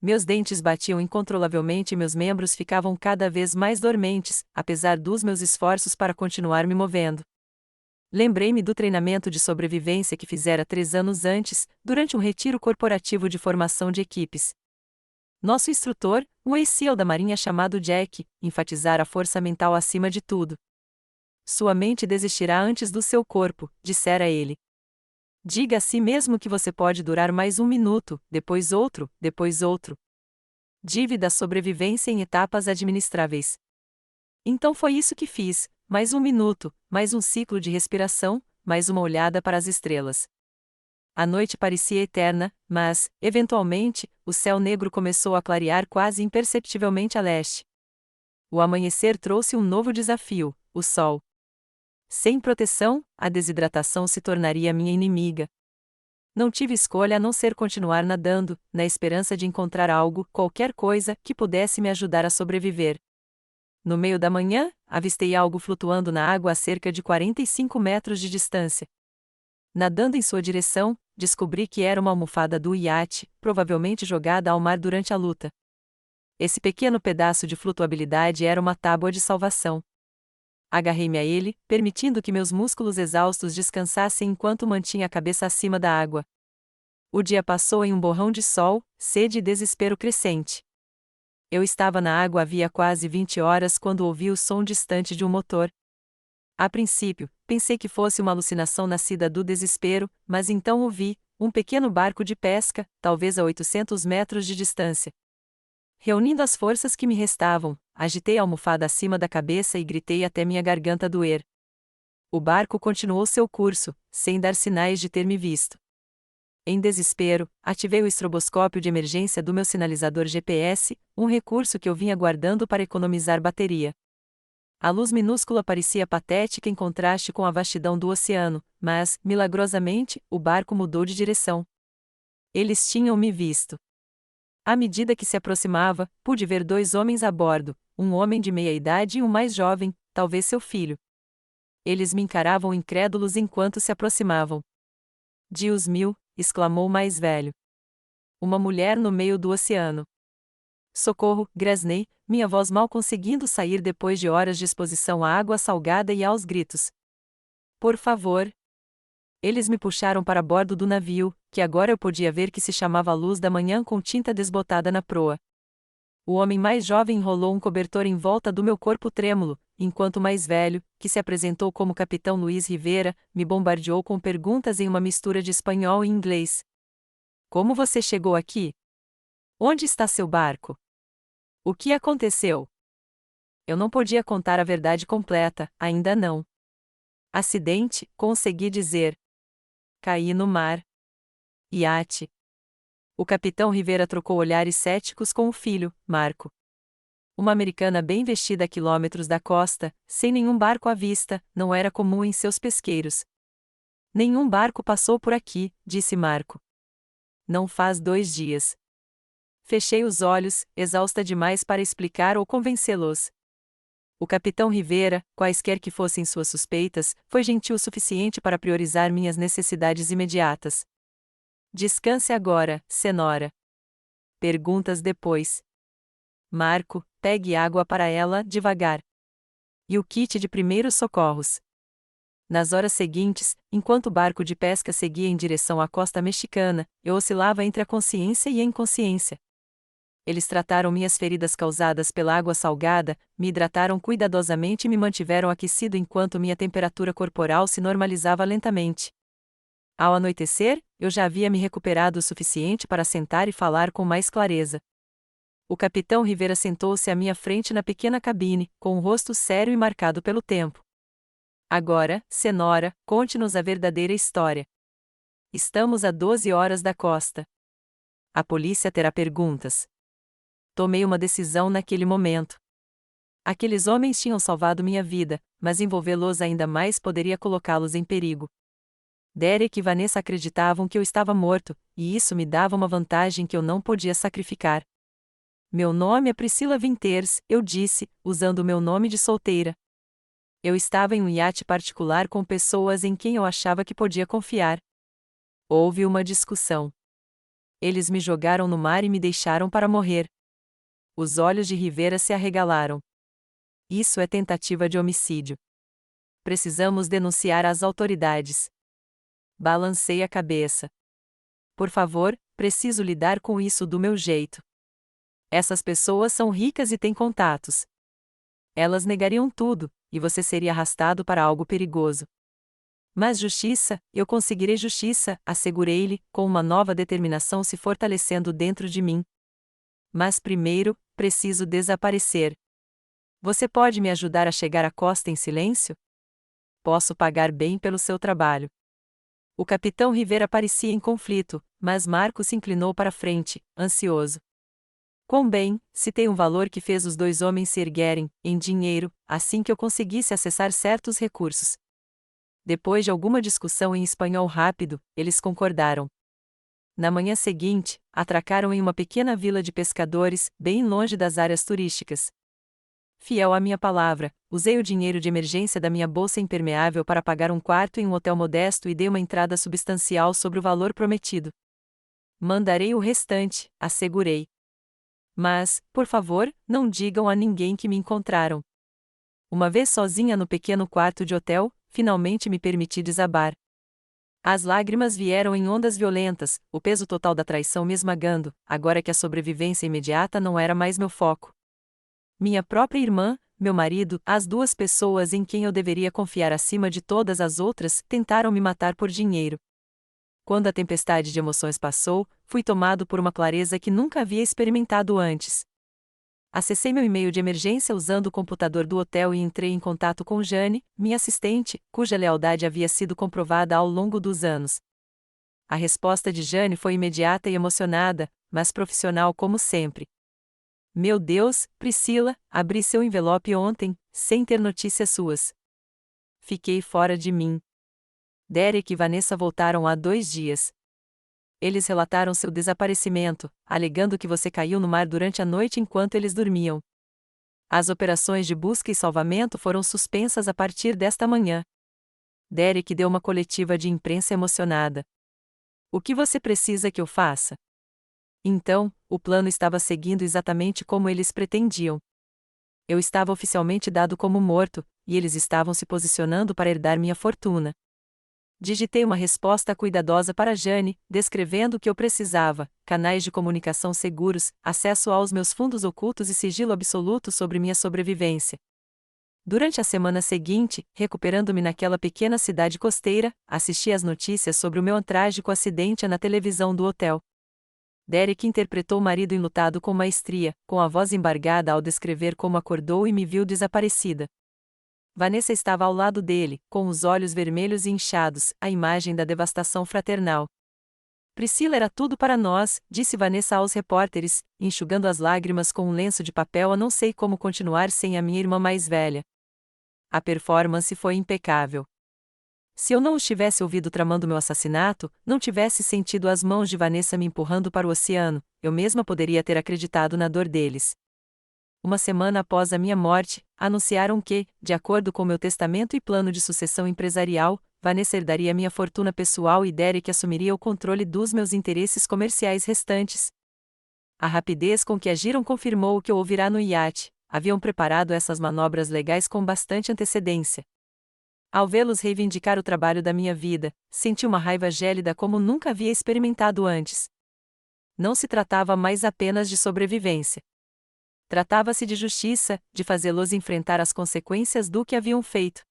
Meus dentes batiam incontrolavelmente e meus membros ficavam cada vez mais dormentes, apesar dos meus esforços para continuar me movendo. Lembrei-me do treinamento de sobrevivência que fizera 3 anos antes, durante um retiro corporativo de formação de equipes. Nosso instrutor, um ex-SEAL da Marinha chamado Jack, enfatizara a força mental acima de tudo. Sua mente desistirá antes do seu corpo, dissera ele. Diga a si mesmo que você pode durar mais 1 minuto, depois outro, depois outro. Dívida a sobrevivência em etapas administráveis. Então foi isso que fiz: mais 1 minuto, mais um ciclo de respiração, mais uma olhada para as estrelas. A noite parecia eterna, mas, eventualmente, o céu negro começou a clarear quase imperceptivelmente a leste. O amanhecer trouxe um novo desafio: o sol. Sem proteção, a desidratação se tornaria minha inimiga. Não tive escolha a não ser continuar nadando, na esperança de encontrar algo, qualquer coisa, que pudesse me ajudar a sobreviver. No meio da manhã, avistei algo flutuando na água a cerca de 45 metros de distância. Nadando em sua direção, descobri que era uma almofada do iate, provavelmente jogada ao mar durante a luta. Esse pequeno pedaço de flutuabilidade era uma tábua de salvação. Agarrei-me a ele, permitindo que meus músculos exaustos descansassem enquanto mantinha a cabeça acima da água. O dia passou em um borrão de sol, sede e desespero crescente. Eu estava na água havia quase 20 horas quando ouvi o som distante de um motor. A princípio, pensei que fosse uma alucinação nascida do desespero, mas então ouvi um pequeno barco de pesca, talvez a 800 metros de distância. Reunindo as forças que me restavam, agitei a almofada acima da cabeça e gritei até minha garganta doer. O barco continuou seu curso, sem dar sinais de ter me visto. Em desespero, ativei o estroboscópio de emergência do meu sinalizador GPS, um recurso que eu vinha guardando para economizar bateria. A luz minúscula parecia patética em contraste com a vastidão do oceano, mas, milagrosamente, o barco mudou de direção. Eles tinham me visto. À medida que se aproximava, pude ver dois homens a bordo, um homem de meia idade e um mais jovem, talvez seu filho. Eles me encaravam incrédulos enquanto se aproximavam. Deus meu, exclamou o mais velho. Uma mulher no meio do oceano. Socorro, grasnei, minha voz mal conseguindo sair depois de horas de exposição à água salgada e aos gritos. Por favor. Eles me puxaram para bordo do navio, que agora eu podia ver que se chamava Luz da Manhã com tinta desbotada na proa. O homem mais jovem enrolou um cobertor em volta do meu corpo trêmulo, enquanto o mais velho, que se apresentou como Capitão Luiz Rivera, me bombardeou com perguntas em uma mistura de espanhol e inglês. Como você chegou aqui? Onde está seu barco? O que aconteceu? Eu não podia contar a verdade completa, ainda não. Acidente, consegui dizer. Caí no mar. Iate. O capitão Rivera trocou olhares céticos com o filho, Marco. Uma americana bem vestida a quilômetros da costa, sem nenhum barco à vista, não era comum em seus pesqueiros. Nenhum barco passou por aqui, disse Marco. Não faz 2 dias. Fechei os olhos, exausta demais para explicar ou convencê-los. O capitão Rivera, quaisquer que fossem suas suspeitas, foi gentil o suficiente para priorizar minhas necessidades imediatas. Descanse agora, senhora. Perguntas depois. Marco, pegue água para ela, devagar. E o kit de primeiros socorros. Nas horas seguintes, enquanto o barco de pesca seguia em direção à costa mexicana, eu oscilava entre a consciência e a inconsciência. Eles trataram minhas feridas causadas pela água salgada, me hidrataram cuidadosamente e me mantiveram aquecido enquanto minha temperatura corporal se normalizava lentamente. Ao anoitecer, eu já havia me recuperado o suficiente para sentar e falar com mais clareza. O capitão Rivera sentou-se à minha frente na pequena cabine, com o rosto sério e marcado pelo tempo. Agora, senhora, conte-nos a verdadeira história. Estamos a 12 horas da costa. A polícia terá perguntas. Tomei uma decisão naquele momento. Aqueles homens tinham salvado minha vida, mas envolvê-los ainda mais poderia colocá-los em perigo. Derek e Vanessa acreditavam que eu estava morto, e isso me dava uma vantagem que eu não podia sacrificar. Meu nome é Priscila Winters, eu disse, usando o meu nome de solteira. Eu estava em um iate particular com pessoas em quem eu achava que podia confiar. Houve uma discussão. Eles me jogaram no mar e me deixaram para morrer. Os olhos de Rivera se arregalaram. Isso é tentativa de homicídio. Precisamos denunciar às autoridades. Balancei a cabeça. Por favor, preciso lidar com isso do meu jeito. Essas pessoas são ricas e têm contatos. Elas negariam tudo, e você seria arrastado para algo perigoso. Mas justiça, eu conseguirei justiça, assegurei-lhe, com uma nova determinação se fortalecendo dentro de mim. Mas primeiro, preciso desaparecer. Você pode me ajudar a chegar à costa em silêncio? Posso pagar bem pelo seu trabalho. O capitão Rivera parecia em conflito, mas Marco se inclinou para frente, ansioso. Quão bem, citei um valor que fez os dois homens se erguerem, em dinheiro, assim que eu conseguisse acessar certos recursos. Depois de alguma discussão em espanhol rápido, eles concordaram. Na manhã seguinte, atracaram em uma pequena vila de pescadores, bem longe das áreas turísticas. Fiel à minha palavra, usei o dinheiro de emergência da minha bolsa impermeável para pagar um quarto em um hotel modesto e dei uma entrada substancial sobre o valor prometido. Mandarei o restante, assegurei. Mas, por favor, não digam a ninguém que me encontraram. Uma vez sozinha no pequeno quarto de hotel, finalmente me permiti desabar. As lágrimas vieram em ondas violentas, o peso total da traição me esmagando, agora que a sobrevivência imediata não era mais meu foco. Minha própria irmã, meu marido, as duas pessoas em quem eu deveria confiar acima de todas as outras, tentaram me matar por dinheiro. Quando a tempestade de emoções passou, fui tomado por uma clareza que nunca havia experimentado antes. Acessei meu e-mail de emergência usando o computador do hotel e entrei em contato com Jane, minha assistente, cuja lealdade havia sido comprovada ao longo dos anos. A resposta de Jane foi imediata e emocionada, mas profissional como sempre. Meu Deus, Priscila, abri seu envelope ontem, sem ter notícias suas. Fiquei fora de mim. Derek e Vanessa voltaram há 2 dias. Eles relataram seu desaparecimento, alegando que você caiu no mar durante a noite enquanto eles dormiam. As operações de busca e salvamento foram suspensas a partir desta manhã. Derek deu uma coletiva de imprensa emocionada. O que você precisa que eu faça? Então, o plano estava seguindo exatamente como eles pretendiam. Eu estava oficialmente dado como morto, e eles estavam se posicionando para herdar minha fortuna. Digitei uma resposta cuidadosa para Jane, descrevendo o que eu precisava: canais de comunicação seguros, acesso aos meus fundos ocultos e sigilo absoluto sobre minha sobrevivência. Durante a semana seguinte, recuperando-me naquela pequena cidade costeira, assisti às notícias sobre o meu trágico acidente na televisão do hotel. Derek interpretou o marido enlutado com maestria, com a voz embargada ao descrever como acordou e me viu desaparecida. Vanessa estava ao lado dele, com os olhos vermelhos e inchados, a imagem da devastação fraternal. Priscila era tudo para nós, disse Vanessa aos repórteres, enxugando as lágrimas com um lenço de papel. Eu não sei como continuar sem a minha irmã mais velha. A performance foi impecável. Se eu não os tivesse ouvido tramando meu assassinato, não tivesse sentido as mãos de Vanessa me empurrando para o oceano, eu mesma poderia ter acreditado na dor deles. Uma semana após a minha morte, anunciaram que, de acordo com meu testamento e plano de sucessão empresarial, Vanessa herdaria minha fortuna pessoal e Derek assumiria o controle dos meus interesses comerciais restantes. A rapidez com que agiram confirmou o que eu ouvirá no iate: haviam preparado essas manobras legais com bastante antecedência. Ao vê-los reivindicar o trabalho da minha vida, senti uma raiva gélida como nunca havia experimentado antes. Não se tratava mais apenas de sobrevivência. Tratava-se de justiça, de fazê-los enfrentar as consequências do que haviam feito.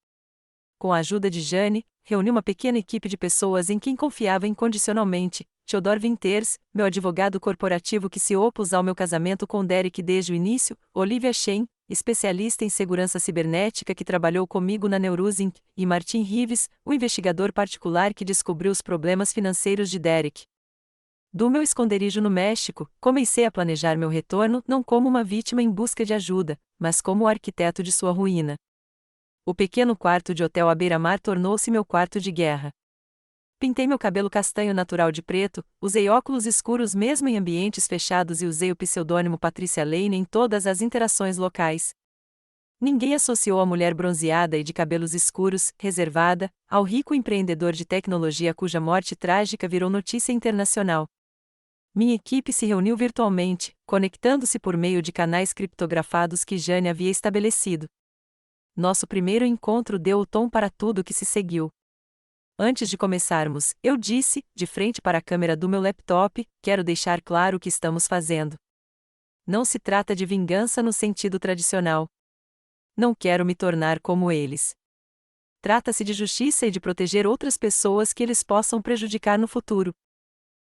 Com a ajuda de Jane, reuni uma pequena equipe de pessoas em quem confiava incondicionalmente: Theodore Winters, meu advogado corporativo que se opôs ao meu casamento com Derek desde o início; Olivia Shen, especialista em segurança cibernética que trabalhou comigo na Neurus Inc., e Martin Rives, o investigador particular que descobriu os problemas financeiros de Derek. Do meu esconderijo no México, comecei a planejar meu retorno não como uma vítima em busca de ajuda, mas como o arquiteto de sua ruína. O pequeno quarto de hotel à beira-mar tornou-se meu quarto de guerra. Pintei meu cabelo castanho natural de preto, usei óculos escuros mesmo em ambientes fechados e usei o pseudônimo Patricia Lane em todas as interações locais. Ninguém associou a mulher bronzeada e de cabelos escuros, reservada, ao rico empreendedor de tecnologia cuja morte trágica virou notícia internacional. Minha equipe se reuniu virtualmente, conectando-se por meio de canais criptografados que Jane havia estabelecido. Nosso primeiro encontro deu o tom para tudo o que se seguiu. Antes de começarmos, eu disse, de frente para a câmera do meu laptop: quero deixar claro o que estamos fazendo. Não se trata de vingança no sentido tradicional. Não quero me tornar como eles. Trata-se de justiça e de proteger outras pessoas que eles possam prejudicar no futuro.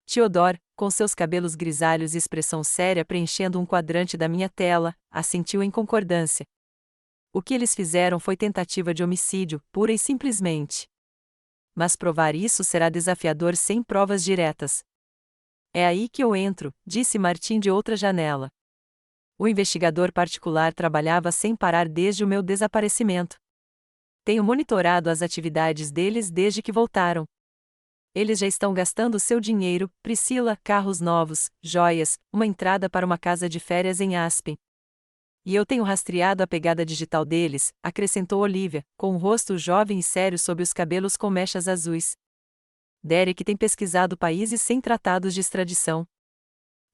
Theodore, com seus cabelos grisalhos e expressão séria preenchendo um quadrante da minha tela, assentiu em concordância. O que eles fizeram foi tentativa de homicídio, pura e simplesmente. Mas provar isso será desafiador sem provas diretas. É aí que eu entro, disse Martin de outra janela. O investigador particular trabalhava sem parar desde o meu desaparecimento. Tenho monitorado as atividades deles desde que voltaram. Eles já estão gastando seu dinheiro, Priscila: carros novos, joias, uma entrada para uma casa de férias em Aspen. E eu tenho rastreado a pegada digital deles, acrescentou Olivia, com um rosto jovem e sério sob os cabelos com mechas azuis. Derek tem pesquisado países sem tratados de extradição.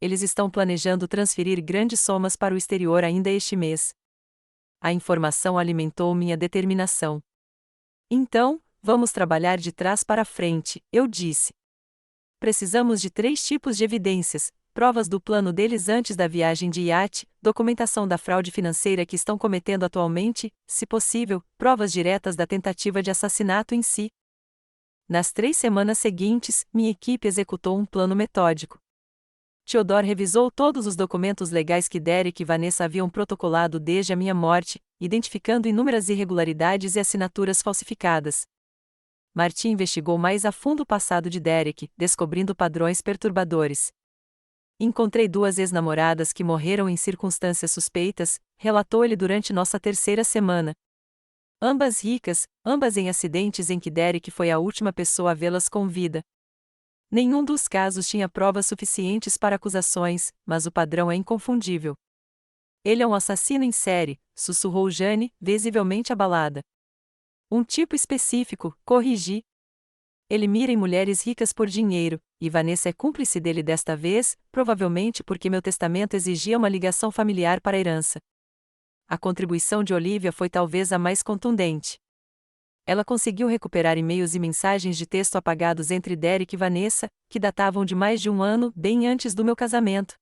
Eles estão planejando transferir grandes somas para o exterior ainda este mês. A informação alimentou minha determinação. Então, vamos trabalhar de trás para frente, eu disse. Precisamos de 3 tipos de evidências: provas do plano deles antes da viagem de iate, documentação da fraude financeira que estão cometendo atualmente, se possível, provas diretas da tentativa de assassinato em si. Nas 3 semanas seguintes, minha equipe executou um plano metódico. Theodore revisou todos os documentos legais que Derek e Vanessa haviam protocolado desde a minha morte, identificando inúmeras irregularidades e assinaturas falsificadas. Martin investigou mais a fundo o passado de Derek, descobrindo padrões perturbadores. Encontrei duas ex-namoradas que morreram em circunstâncias suspeitas, relatou ele durante nossa terceira semana. Ambas ricas, ambas em acidentes em que Derek foi a última pessoa a vê-las com vida. Nenhum dos casos tinha provas suficientes para acusações, mas o padrão é inconfundível. Ele é um assassino em série, sussurrou Jane, visivelmente abalada. Um tipo específico, corrigi. Ele mira em mulheres ricas por dinheiro, e Vanessa é cúmplice dele desta vez, provavelmente porque meu testamento exigia uma ligação familiar para a herança. A contribuição de Olivia foi talvez a mais contundente. Ela conseguiu recuperar e-mails e mensagens de texto apagados entre Derek e Vanessa, que datavam de mais de um ano, bem antes do meu casamento.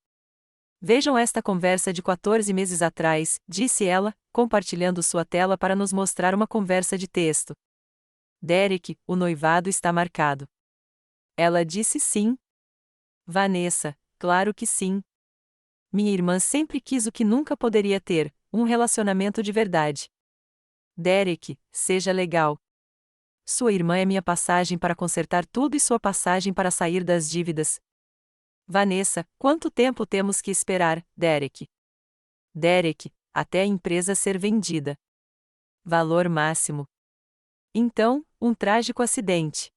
Vejam esta conversa de 14 meses atrás, disse ela, compartilhando sua tela para nos mostrar uma conversa de texto. Derek, o noivado está marcado. Ela disse sim. Vanessa, claro que sim. Minha irmã sempre quis o que nunca poderia ter, um relacionamento de verdade. Derek, seja legal. Sua irmã é minha passagem para consertar tudo e sua passagem para sair das dívidas. Vanessa, quanto tempo temos que esperar, Derek? Derek, até a empresa ser vendida. Valor máximo. Então, um trágico acidente.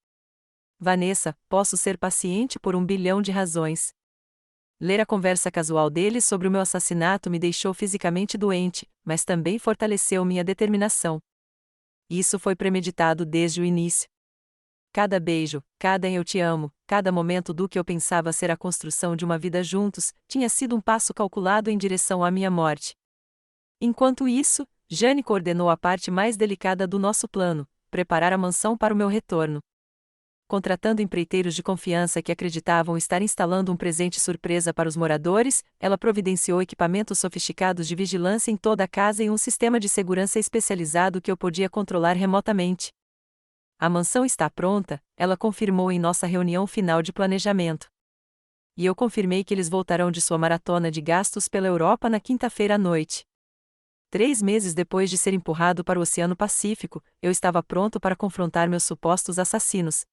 Vanessa, posso ser paciente por 1 bilhão de razões. Ler a conversa casual deles sobre o meu assassinato me deixou fisicamente doente, mas também fortaleceu minha determinação. Isso foi premeditado desde o início. Cada beijo, cada eu te amo, cada momento do que eu pensava ser a construção de uma vida juntos, tinha sido um passo calculado em direção à minha morte. Enquanto isso, Jane coordenou a parte mais delicada do nosso plano, preparar a mansão para o meu retorno. Contratando empreiteiros de confiança que acreditavam estar instalando um presente surpresa para os moradores, ela providenciou equipamentos sofisticados de vigilância em toda a casa e um sistema de segurança especializado que eu podia controlar remotamente. A mansão está pronta, ela confirmou em nossa reunião final de planejamento. E eu confirmei que eles voltarão de sua maratona de gastos pela Europa na quinta-feira à noite. 3 meses depois de ser empurrado para o Oceano Pacífico, eu estava pronto para confrontar meus supostos assassinos.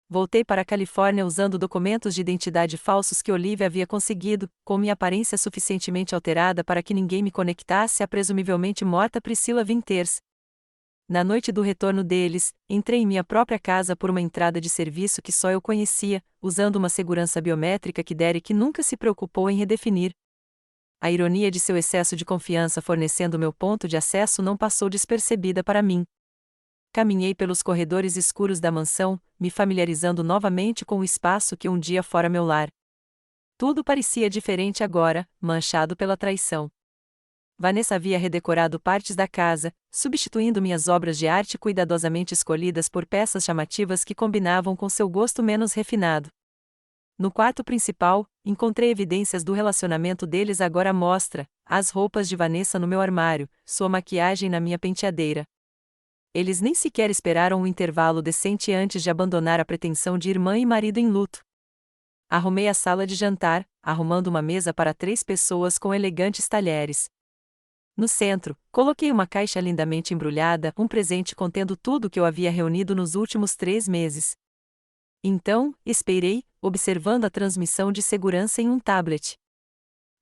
Voltei para a Califórnia usando documentos de identidade falsos que Olivia havia conseguido, com minha aparência suficientemente alterada para que ninguém me conectasse à presumivelmente morta Priscilla Winters. Na noite do retorno deles, entrei em minha própria casa por uma entrada de serviço que só eu conhecia, usando uma segurança biométrica que Derek nunca se preocupou em redefinir. A ironia de seu excesso de confiança fornecendo meu ponto de acesso não passou despercebida para mim. Caminhei pelos corredores escuros da mansão, me familiarizando novamente com o espaço que um dia fora meu lar. Tudo parecia diferente agora, manchado pela traição. Vanessa havia redecorado partes da casa, substituindo minhas obras de arte cuidadosamente escolhidas por peças chamativas que combinavam com seu gosto menos refinado. No quarto principal, encontrei evidências do relacionamento deles agora à mostra, as roupas de Vanessa no meu armário, sua maquiagem na minha penteadeira. Eles nem sequer esperaram um intervalo decente antes de abandonar a pretensão de irmã e marido em luto. Arrumei a sala de jantar, arrumando uma mesa para 3 pessoas com elegantes talheres. No centro, coloquei uma caixa lindamente embrulhada, um presente contendo tudo o que eu havia reunido nos últimos 3 meses. Então, esperei, observando a transmissão de segurança em um tablet.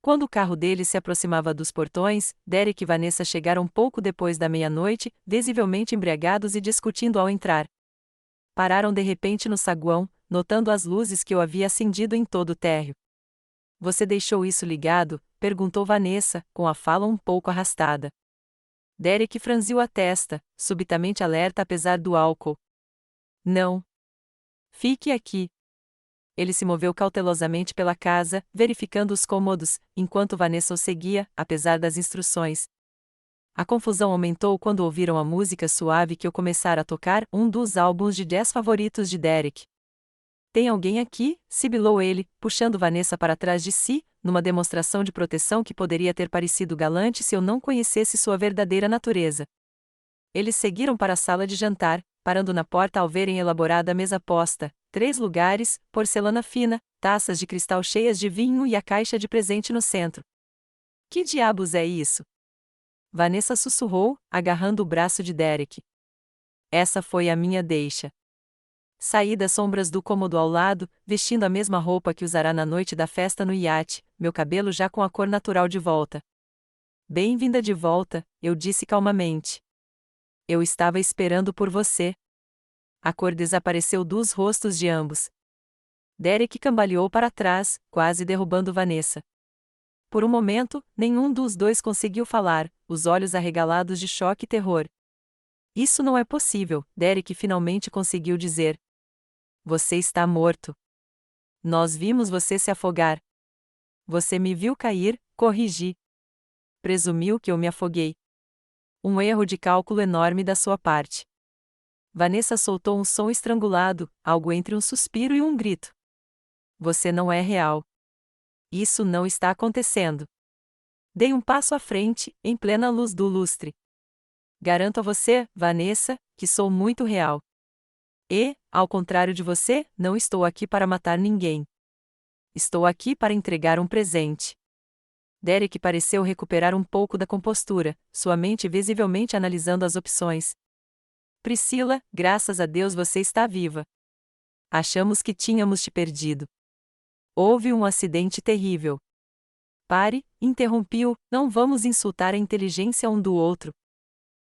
Quando o carro deles se aproximava dos portões, Derek e Vanessa chegaram pouco depois da meia-noite, visivelmente embriagados e discutindo ao entrar. Pararam de repente no saguão, notando as luzes que eu havia acendido em todo o térreo. Você deixou isso ligado? Perguntou Vanessa, com a fala um pouco arrastada. Derek franziu a testa, subitamente alerta apesar do álcool. Não. Fique aqui. Ele se moveu cautelosamente pela casa, verificando os cômodos, enquanto Vanessa o seguia, apesar das instruções. A confusão aumentou quando ouviram a música suave que eu começara a tocar, um dos álbuns de jazz favoritos de Derek. Tem alguém aqui? Sibilou ele, puxando Vanessa para trás de si, numa demonstração de proteção que poderia ter parecido galante se eu não conhecesse sua verdadeira natureza. Eles seguiram para a sala de jantar, parando na porta ao verem elaborada a mesa posta, 3 lugares, porcelana fina, taças de cristal cheias de vinho e a caixa de presente no centro. Que diabos é isso? Vanessa sussurrou, agarrando o braço de Derek. Essa foi a minha deixa. Saí das sombras do cômodo ao lado, vestindo a mesma roupa que usará na noite da festa no iate, meu cabelo já com a cor natural de volta. Bem-vinda de volta, eu disse calmamente. Eu estava esperando por você. A cor desapareceu dos rostos de ambos. Derek cambaleou para trás, quase derrubando Vanessa. Por um momento, nenhum dos dois conseguiu falar, os olhos arregalados de choque e terror. Isso não é possível, Derek finalmente conseguiu dizer. Você está morto. Nós vimos você se afogar. Você me viu cair, corrigi. Presumiu que eu me afoguei. Um erro de cálculo enorme da sua parte. Vanessa soltou um som estrangulado, algo entre um suspiro e um grito. Você não é real. Isso não está acontecendo. Dei um passo à frente, em plena luz do lustre. Garanto a você, Vanessa, que sou muito real. E, ao contrário de você, não estou aqui para matar ninguém. Estou aqui para entregar um presente. Derek pareceu recuperar um pouco da compostura, sua mente visivelmente analisando as opções. Priscila, graças a Deus você está viva. Achamos que tínhamos te perdido. Houve um acidente terrível. Pare, interrompi-o, não vamos insultar a inteligência um do outro.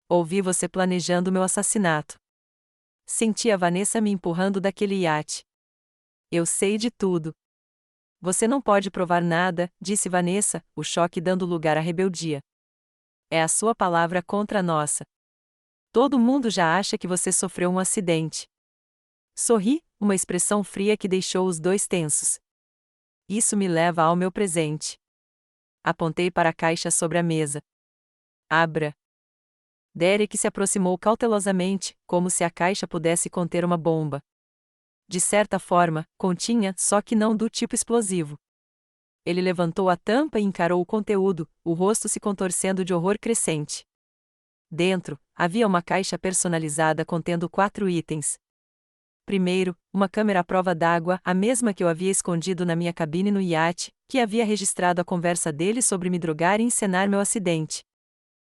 Ouvi você planejando meu assassinato. Senti a Vanessa me empurrando daquele iate. Eu sei de tudo. Você não pode provar nada, disse Vanessa, o choque dando lugar à rebeldia. É a sua palavra contra a nossa. Todo mundo já acha que você sofreu um acidente. Sorri, uma expressão fria que deixou os dois tensos. Isso me leva ao meu presente. Apontei para a caixa sobre a mesa. Abra. Derek se aproximou cautelosamente, como se a caixa pudesse conter uma bomba. De certa forma, continha, só que não do tipo explosivo. Ele levantou a tampa e encarou o conteúdo, o rosto se contorcendo de horror crescente. Dentro, havia uma caixa personalizada contendo 4 itens. Primeiro, uma câmera à prova d'água, a mesma que eu havia escondido na minha cabine no iate, que havia registrado a conversa dele sobre me drogar e encenar meu acidente.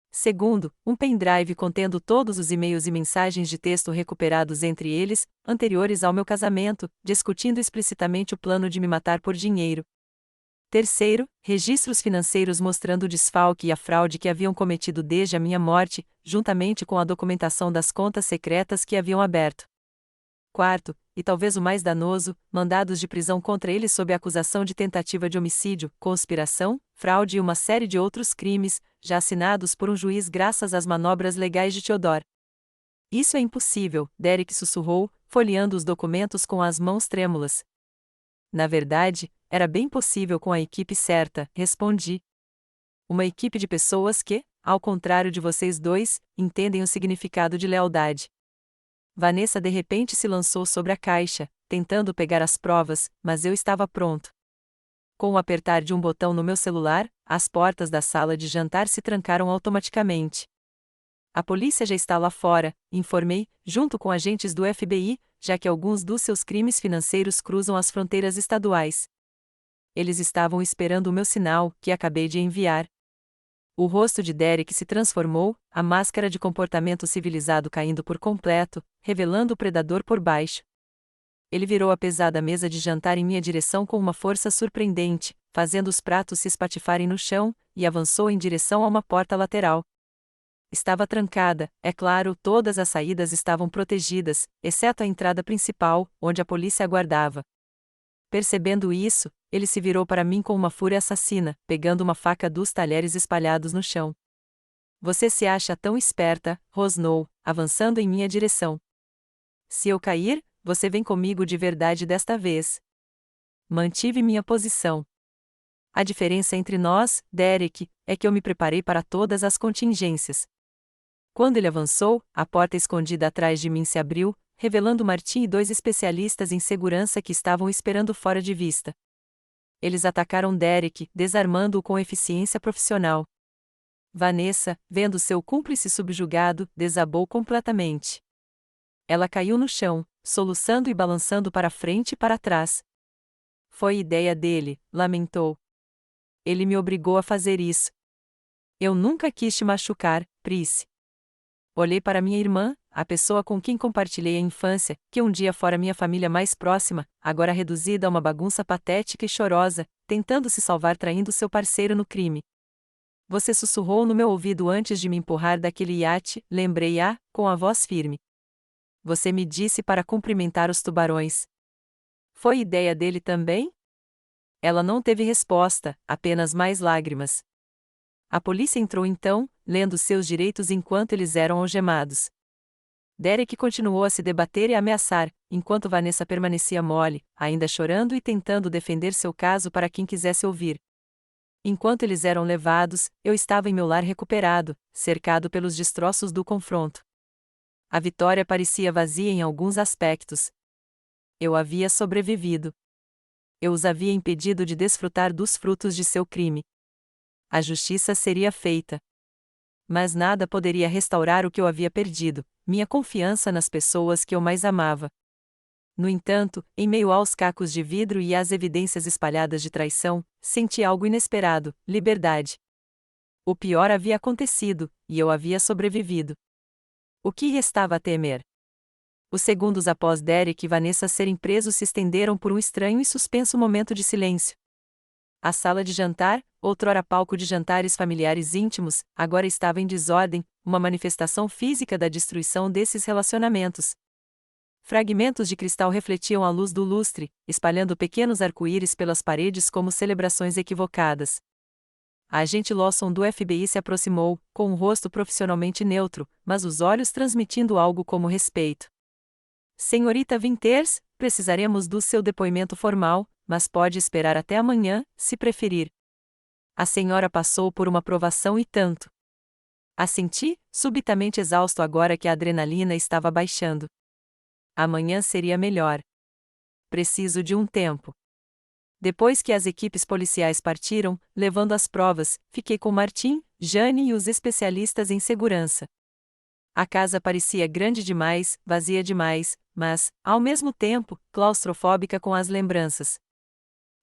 Segundo, um pendrive contendo todos os e-mails e mensagens de texto recuperados entre eles, anteriores ao meu casamento, discutindo explicitamente o plano de me matar por dinheiro. Terceiro, registros financeiros mostrando o desfalque e a fraude que haviam cometido desde a minha morte, juntamente com a documentação das contas secretas que haviam aberto. Quarto, e talvez o mais danoso, mandados de prisão contra ele sob a acusação de tentativa de homicídio, conspiração, fraude e uma série de outros crimes, já assinados por um juiz graças às manobras legais de Theodore. Isso é impossível, Derek sussurrou, folheando os documentos com as mãos trêmulas. Na verdade, era bem possível com a equipe certa, respondi. Uma equipe de pessoas que, ao contrário de vocês dois, entendem o significado de lealdade. Vanessa de repente se lançou sobre a caixa, tentando pegar as provas, mas eu estava pronto. Com o apertar de um botão no meu celular, as portas da sala de jantar se trancaram automaticamente. A polícia já está lá fora, informei, junto com agentes do FBI, já que alguns dos seus crimes financeiros cruzam as fronteiras estaduais. Eles estavam esperando o meu sinal, que acabei de enviar. O rosto de Derek se transformou, a máscara de comportamento civilizado caindo por completo, revelando o predador por baixo. Ele virou a pesada mesa de jantar em minha direção com uma força surpreendente, fazendo os pratos se espatifarem no chão, e avançou em direção a uma porta lateral. Estava trancada, é claro, todas as saídas estavam protegidas, exceto a entrada principal, onde a polícia aguardava. Percebendo isso, ele se virou para mim com uma fúria assassina, pegando uma faca dos talheres espalhados no chão. Você se acha tão esperta, rosnou, avançando em minha direção. Se eu cair, você vem comigo de verdade desta vez. Mantive minha posição. A diferença entre nós, Derek, é que eu me preparei para todas as contingências. Quando ele avançou, a porta escondida atrás de mim se abriu, revelando Martin e 2 especialistas em segurança que estavam esperando fora de vista. Eles atacaram Derek, desarmando-o com eficiência profissional. Vanessa, vendo seu cúmplice subjugado, desabou completamente. Ela caiu no chão, soluçando e balançando para frente e para trás. Foi ideia dele, lamentou. Ele me obrigou a fazer isso. Eu nunca quis te machucar, Pris. Olhei para minha irmã, a pessoa com quem compartilhei a infância, que um dia fora minha família mais próxima, agora reduzida a uma bagunça patética e chorosa, tentando se salvar traindo seu parceiro no crime. Você sussurrou no meu ouvido antes de me empurrar daquele iate, lembrei-a, com a voz firme. Você me disse para cumprimentar os tubarões. Foi ideia dele também? Ela não teve resposta, apenas mais lágrimas. A polícia entrou então, lendo seus direitos enquanto eles eram algemados. Derek continuou a se debater e ameaçar, enquanto Vanessa permanecia mole, ainda chorando e tentando defender seu caso para quem quisesse ouvir. Enquanto eles eram levados, eu estava em meu lar recuperado, cercado pelos destroços do confronto. A vitória parecia vazia em alguns aspectos. Eu havia sobrevivido. Eu os havia impedido de desfrutar dos frutos de seu crime. A justiça seria feita. Mas nada poderia restaurar o que eu havia perdido, minha confiança nas pessoas que eu mais amava. No entanto, em meio aos cacos de vidro e às evidências espalhadas de traição, senti algo inesperado: liberdade. O pior havia acontecido, e eu havia sobrevivido. O que restava a temer? Os segundos após Derek e Vanessa serem presos se estenderam por um estranho e suspenso momento de silêncio. A sala de jantar, outrora palco de jantares familiares íntimos, agora estava em desordem, uma manifestação física da destruição desses relacionamentos. Fragmentos de cristal refletiam a luz do lustre, espalhando pequenos arco-íris pelas paredes como celebrações equivocadas. A agente Lawson do FBI se aproximou, com um rosto profissionalmente neutro, mas os olhos transmitindo algo como respeito. Senhorita Winters, precisaremos do seu depoimento formal, mas pode esperar até amanhã, se preferir. A senhora passou por uma provação e tanto. Assenti, subitamente exausto agora que a adrenalina estava baixando. Amanhã seria melhor. Preciso de um tempo. Depois que as equipes policiais partiram, levando as provas, fiquei com Martin, Jane e os especialistas em segurança. A casa parecia grande demais, vazia demais, mas, ao mesmo tempo, claustrofóbica com as lembranças.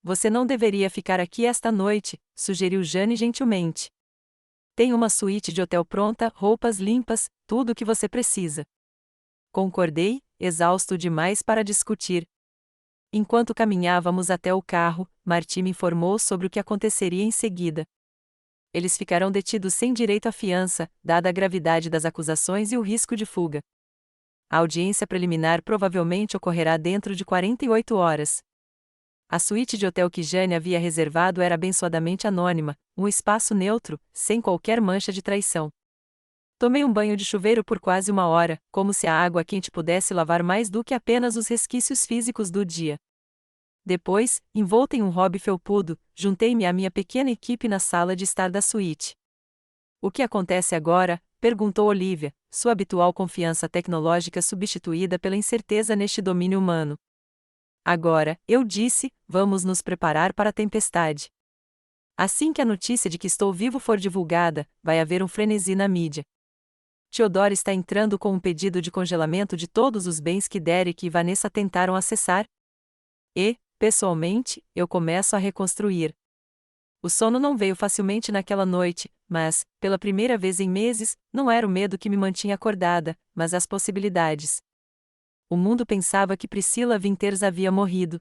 Você não deveria ficar aqui esta noite, sugeriu Jane gentilmente. Tem uma suíte de hotel pronta, roupas limpas, tudo o que você precisa. Concordei, exausto demais para discutir. Enquanto caminhávamos até o carro, Martin me informou sobre o que aconteceria em seguida. Eles ficarão detidos sem direito à fiança, dada a gravidade das acusações e o risco de fuga. A audiência preliminar provavelmente ocorrerá dentro de 48 horas. A suíte de hotel que Jane havia reservado era abençoadamente anônima, um espaço neutro, sem qualquer mancha de traição. Tomei um banho de chuveiro por quase uma hora, como se a água quente pudesse lavar mais do que apenas os resquícios físicos do dia. Depois, envolta em um hobby felpudo, juntei-me à minha pequena equipe na sala de estar da suíte. O que acontece agora? Perguntou Olivia, sua habitual confiança tecnológica substituída pela incerteza neste domínio humano. Agora, eu disse, vamos nos preparar para a tempestade. Assim que a notícia de que estou vivo for divulgada, vai haver um frenesi na mídia. Theodore está entrando com um pedido de congelamento de todos os bens que Derek e Vanessa tentaram acessar. E, pessoalmente, eu começo a reconstruir. O sono não veio facilmente naquela noite, mas, pela primeira vez em meses, não era o medo que me mantinha acordada, mas as possibilidades. O mundo pensava que Priscila Winters havia morrido.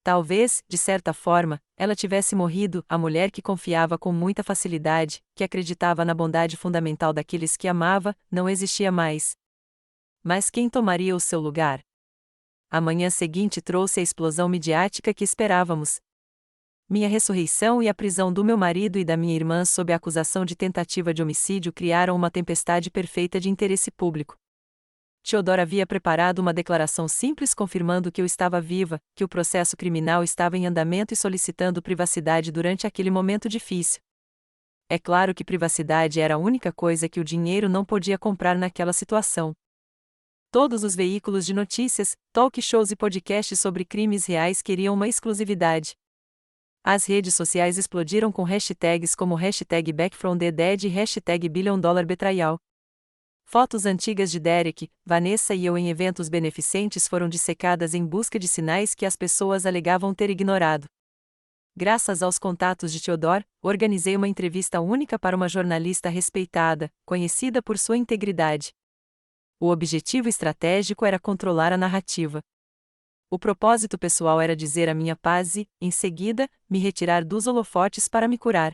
Talvez, de certa forma, ela tivesse morrido, a mulher que confiava com muita facilidade, que acreditava na bondade fundamental daqueles que amava, não existia mais. Mas quem tomaria o seu lugar? A manhã seguinte trouxe a explosão midiática que esperávamos. Minha ressurreição e a prisão do meu marido e da minha irmã sob a acusação de tentativa de homicídio criaram uma tempestade perfeita de interesse público. Theodore havia preparado uma declaração simples confirmando que eu estava viva, que o processo criminal estava em andamento e solicitando privacidade durante aquele momento difícil. É claro que privacidade era a única coisa que o dinheiro não podia comprar naquela situação. Todos os veículos de notícias, talk shows e podcasts sobre crimes reais queriam uma exclusividade. As redes sociais explodiram com hashtags como hashtag #BackFromTheDead e hashtag #BillionDollarBetrayal. Fotos antigas de Derek, Vanessa e eu em eventos beneficentes foram dissecadas em busca de sinais que as pessoas alegavam ter ignorado. Graças aos contatos de Theodore, organizei uma entrevista única para uma jornalista respeitada, conhecida por sua integridade. O objetivo estratégico era controlar a narrativa. O propósito pessoal era dizer a minha paz e, em seguida, me retirar dos holofotes para me curar.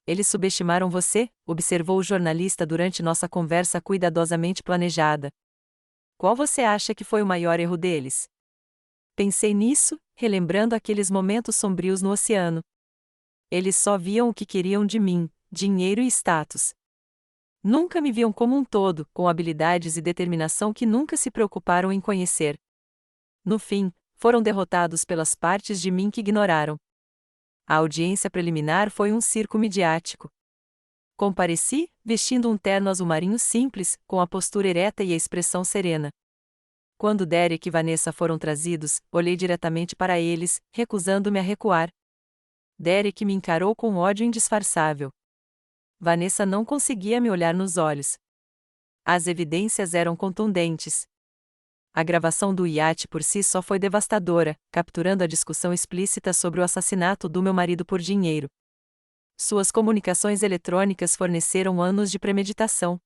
Eles subestimaram você, observou o jornalista durante nossa conversa cuidadosamente planejada. Qual você acha que foi o maior erro deles? Pensei nisso, relembrando aqueles momentos sombrios no oceano. Eles só viam o que queriam de mim, dinheiro e status. Nunca me viam como um todo, com habilidades e determinação que nunca se preocuparam em conhecer. No fim, foram derrotados pelas partes de mim que ignoraram. A audiência preliminar foi um circo midiático. Compareci, vestindo um terno azul marinho simples, com a postura ereta e a expressão serena. Quando Derek e Vanessa foram trazidos, olhei diretamente para eles, recusando-me a recuar. Derek me encarou com ódio indisfarçável. Vanessa não conseguia me olhar nos olhos. As evidências eram contundentes. A gravação do iate por si só foi devastadora, capturando a discussão explícita sobre o assassinato do meu marido por dinheiro. Suas comunicações eletrônicas forneceram anos de premeditação.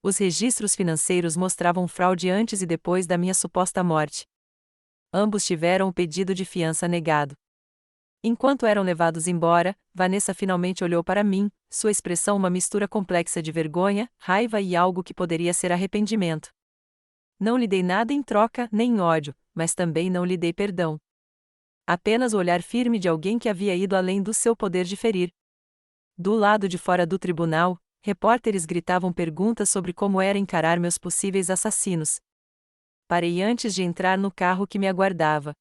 Os registros financeiros mostravam fraude antes e depois da minha suposta morte. Ambos tiveram o pedido de fiança negado. Enquanto eram levados embora, Vanessa finalmente olhou para mim, sua expressão uma mistura complexa de vergonha, raiva e algo que poderia ser arrependimento. Não lhe dei nada em troca, nem ódio, mas também não lhe dei perdão. Apenas o olhar firme de alguém que havia ido além do seu poder de ferir. Do lado de fora do tribunal, repórteres gritavam perguntas sobre como era encarar meus possíveis assassinos. Parei antes de entrar no carro que me aguardava.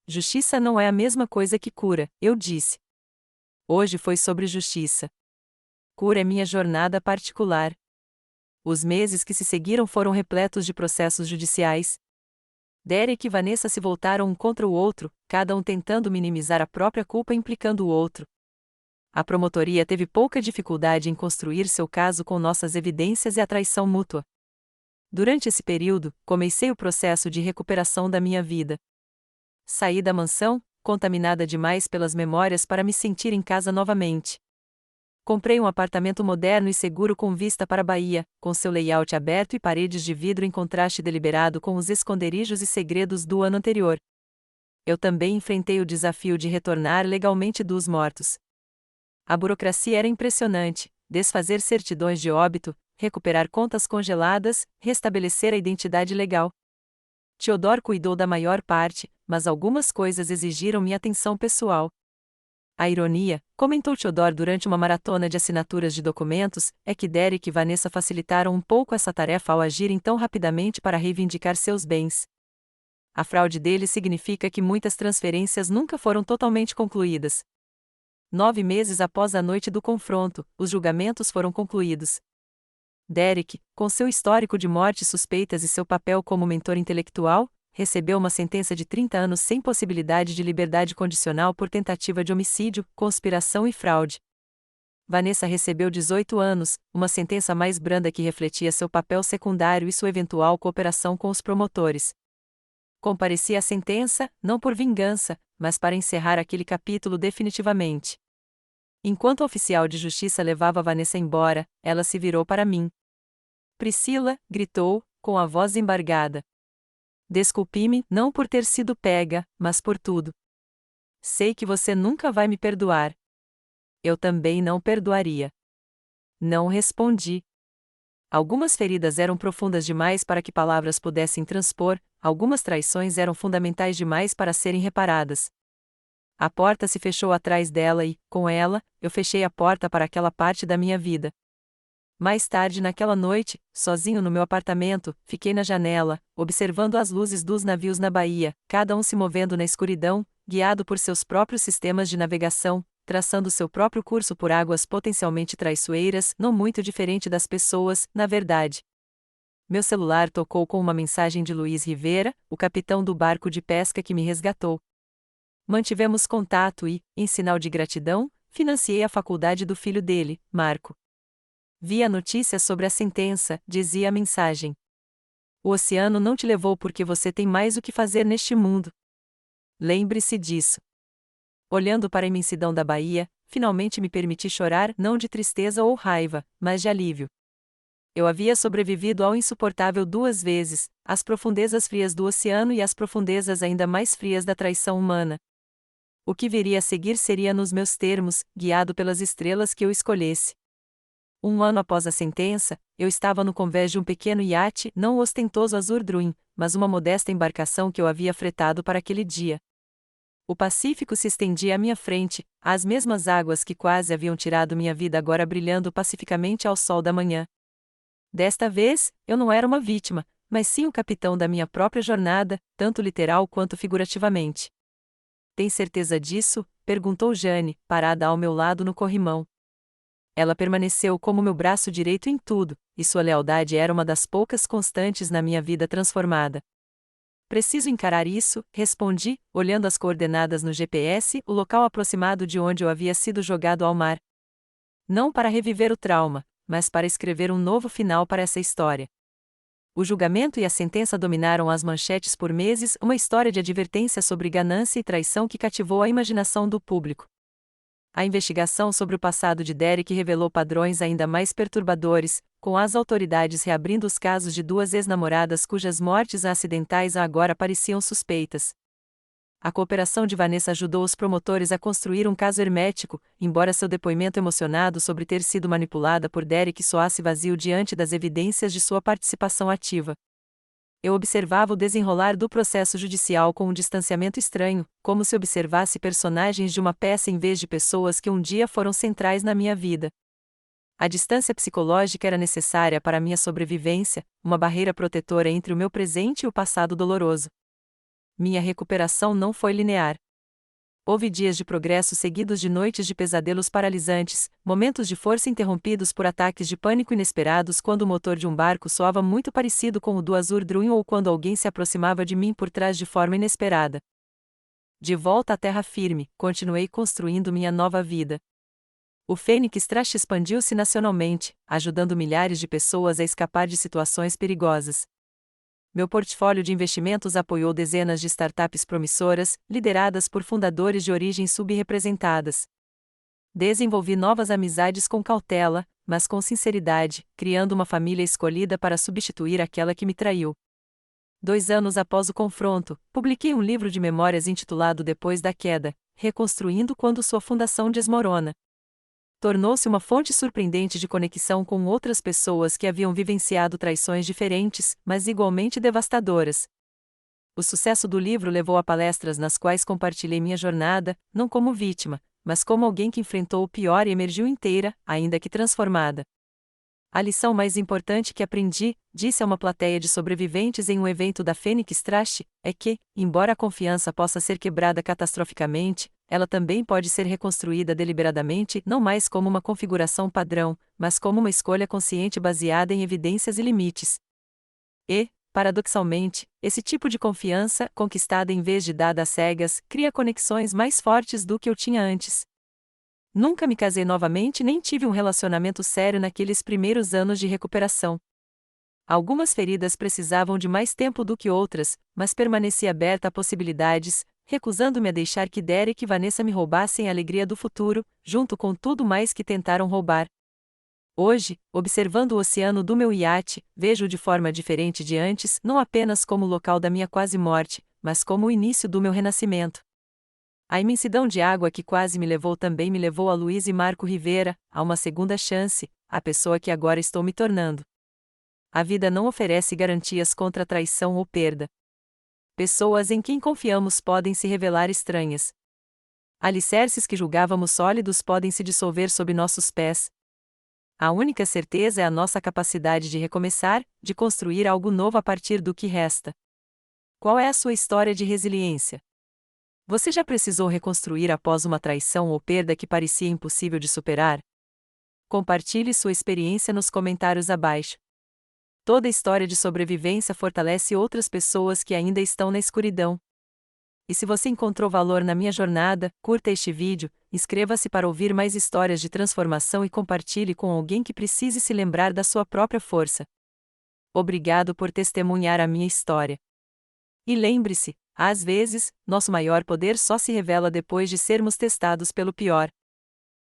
Justiça não é a mesma coisa que cura, eu disse. Hoje foi sobre justiça. Cura é minha jornada particular. Os meses que se seguiram foram repletos de processos judiciais. Derek e Vanessa se voltaram um contra o outro, cada um tentando minimizar a própria culpa implicando o outro. A promotoria teve pouca dificuldade em construir seu caso com nossas evidências e a traição mútua. Durante esse período, comecei o processo de recuperação da minha vida. Saí da mansão, contaminada demais pelas memórias para me sentir em casa novamente. Comprei um apartamento moderno e seguro com vista para a Bahia, com seu layout aberto e paredes de vidro em contraste deliberado com os esconderijos e segredos do ano anterior. Eu também enfrentei o desafio de retornar legalmente dos mortos. A burocracia era impressionante: desfazer certidões de óbito, recuperar contas congeladas, restabelecer a identidade legal. Theodore cuidou da maior parte, mas algumas coisas exigiram minha atenção pessoal. A ironia, comentou Theodore durante uma maratona de assinaturas de documentos, é que Derek e Vanessa facilitaram um pouco essa tarefa ao agirem tão rapidamente para reivindicar seus bens. A fraude deles significa que muitas transferências nunca foram totalmente concluídas. 9 meses após a noite do confronto, os julgamentos foram concluídos. Derek, com seu histórico de mortes suspeitas e seu papel como mentor intelectual, recebeu uma sentença de 30 anos sem possibilidade de liberdade condicional por tentativa de homicídio, conspiração e fraude. Vanessa recebeu 18 anos, uma sentença mais branda que refletia seu papel secundário e sua eventual cooperação com os promotores. Compareci à sentença, não por vingança, mas para encerrar aquele capítulo definitivamente. Enquanto o oficial de justiça levava Vanessa embora, ela se virou para mim. Priscila, gritou, com a voz embargada. Desculpe-me, não por ter sido pega, mas por tudo. Sei que você nunca vai me perdoar. Eu também não perdoaria. Não respondi. Algumas feridas eram profundas demais para que palavras pudessem transpor, algumas traições eram fundamentais demais para serem reparadas. A porta se fechou atrás dela e, com ela, eu fechei a porta para aquela parte da minha vida. Mais tarde naquela noite, sozinho no meu apartamento, fiquei na janela, observando as luzes dos navios na baía, cada um se movendo na escuridão, guiado por seus próprios sistemas de navegação, traçando seu próprio curso por águas potencialmente traiçoeiras, não muito diferente das pessoas, na verdade. Meu celular tocou com uma mensagem de Luiz Rivera, o capitão do barco de pesca que me resgatou. Mantivemos contato e, em sinal de gratidão, financiei a faculdade do filho dele, Marco. Vi a notícia sobre a sentença, dizia a mensagem. O oceano não te levou porque você tem mais o que fazer neste mundo. Lembre-se disso. Olhando para a imensidão da baía, finalmente me permiti chorar, não de tristeza ou raiva, mas de alívio. Eu havia sobrevivido ao insuportável 2 vezes, às profundezas frias do oceano e às profundezas ainda mais frias da traição humana. O que viria a seguir seria nos meus termos, guiado pelas estrelas que eu escolhesse. 1 ano após a sentença, eu estava no convés de um pequeno iate, não o ostentoso Azur-Druin, mas uma modesta embarcação que eu havia fretado para aquele dia. O Pacífico se estendia à minha frente, as mesmas águas que quase haviam tirado minha vida agora brilhando pacificamente ao sol da manhã. Desta vez, eu não era uma vítima, mas sim o capitão da minha própria jornada, tanto literal quanto figurativamente. Tem certeza disso? Perguntou Jane, parada ao meu lado no corrimão. Ela permaneceu como meu braço direito em tudo, e sua lealdade era uma das poucas constantes na minha vida transformada. Preciso encarar isso, respondi, olhando as coordenadas no GPS, o local aproximado de onde eu havia sido jogado ao mar. Não para reviver o trauma, mas para escrever um novo final para essa história. O julgamento e a sentença dominaram as manchetes por meses, uma história de advertência sobre ganância e traição que cativou a imaginação do público. A investigação sobre o passado de Derek revelou padrões ainda mais perturbadores, com as autoridades reabrindo os casos de 2 ex-namoradas cujas mortes acidentais agora pareciam suspeitas. A cooperação de Vanessa ajudou os promotores a construir um caso hermético, embora seu depoimento emocionado sobre ter sido manipulada por Derek soasse vazio diante das evidências de sua participação ativa. Eu observava o desenrolar do processo judicial com um distanciamento estranho, como se observasse personagens de uma peça em vez de pessoas que um dia foram centrais na minha vida. A distância psicológica era necessária para minha sobrevivência, uma barreira protetora entre o meu presente e o passado doloroso. Minha recuperação não foi linear. Houve dias de progresso seguidos de noites de pesadelos paralisantes, momentos de força interrompidos por ataques de pânico inesperados quando o motor de um barco soava muito parecido com o do Azur-Druin ou quando alguém se aproximava de mim por trás de forma inesperada. De volta à terra firme, continuei construindo minha nova vida. O Fênix Trash expandiu-se nacionalmente, ajudando milhares de pessoas a escapar de situações perigosas. Meu portfólio de investimentos apoiou dezenas de startups promissoras, lideradas por fundadores de origens subrepresentadas. Desenvolvi novas amizades com cautela, mas com sinceridade, criando uma família escolhida para substituir aquela que me traiu. 2 anos após o confronto, publiquei um livro de memórias intitulado Depois da Queda, Reconstruindo quando sua fundação desmorona. Tornou-se uma fonte surpreendente de conexão com outras pessoas que haviam vivenciado traições diferentes, mas igualmente devastadoras. O sucesso do livro levou a palestras nas quais compartilhei minha jornada, não como vítima, mas como alguém que enfrentou o pior e emergiu inteira, ainda que transformada. A lição mais importante que aprendi, disse a uma plateia de sobreviventes em um evento da Fênix Trash, é que, embora a confiança possa ser quebrada catastroficamente, ela também pode ser reconstruída deliberadamente, não mais como uma configuração padrão, mas como uma escolha consciente baseada em evidências e limites. E, paradoxalmente, esse tipo de confiança, conquistada em vez de dada às cegas, cria conexões mais fortes do que eu tinha antes. Nunca me casei novamente nem tive um relacionamento sério naqueles primeiros anos de recuperação. Algumas feridas precisavam de mais tempo do que outras, mas permaneci aberta a possibilidades, recusando-me a deixar que Derek e Vanessa me roubassem a alegria do futuro, junto com tudo mais que tentaram roubar. Hoje, observando o oceano do meu iate, vejo-o de forma diferente de antes, não apenas como o local da minha quase morte, mas como o início do meu renascimento. A imensidão de água que quase me levou também me levou a Luiz e Marco Rivera, a uma segunda chance, a pessoa que agora estou me tornando. A vida não oferece garantias contra traição ou perda. Pessoas em quem confiamos podem se revelar estranhas. Alicerces que julgávamos sólidos podem se dissolver sob nossos pés. A única certeza é a nossa capacidade de recomeçar, de construir algo novo a partir do que resta. Qual é a sua história de resiliência? Você já precisou reconstruir após uma traição ou perda que parecia impossível de superar? Compartilhe sua experiência nos comentários abaixo. Toda história de sobrevivência fortalece outras pessoas que ainda estão na escuridão. E se você encontrou valor na minha jornada, curta este vídeo, inscreva-se para ouvir mais histórias de transformação e compartilhe com alguém que precise se lembrar da sua própria força. Obrigado por testemunhar a minha história. E lembre-se, às vezes, nosso maior poder só se revela depois de sermos testados pelo pior.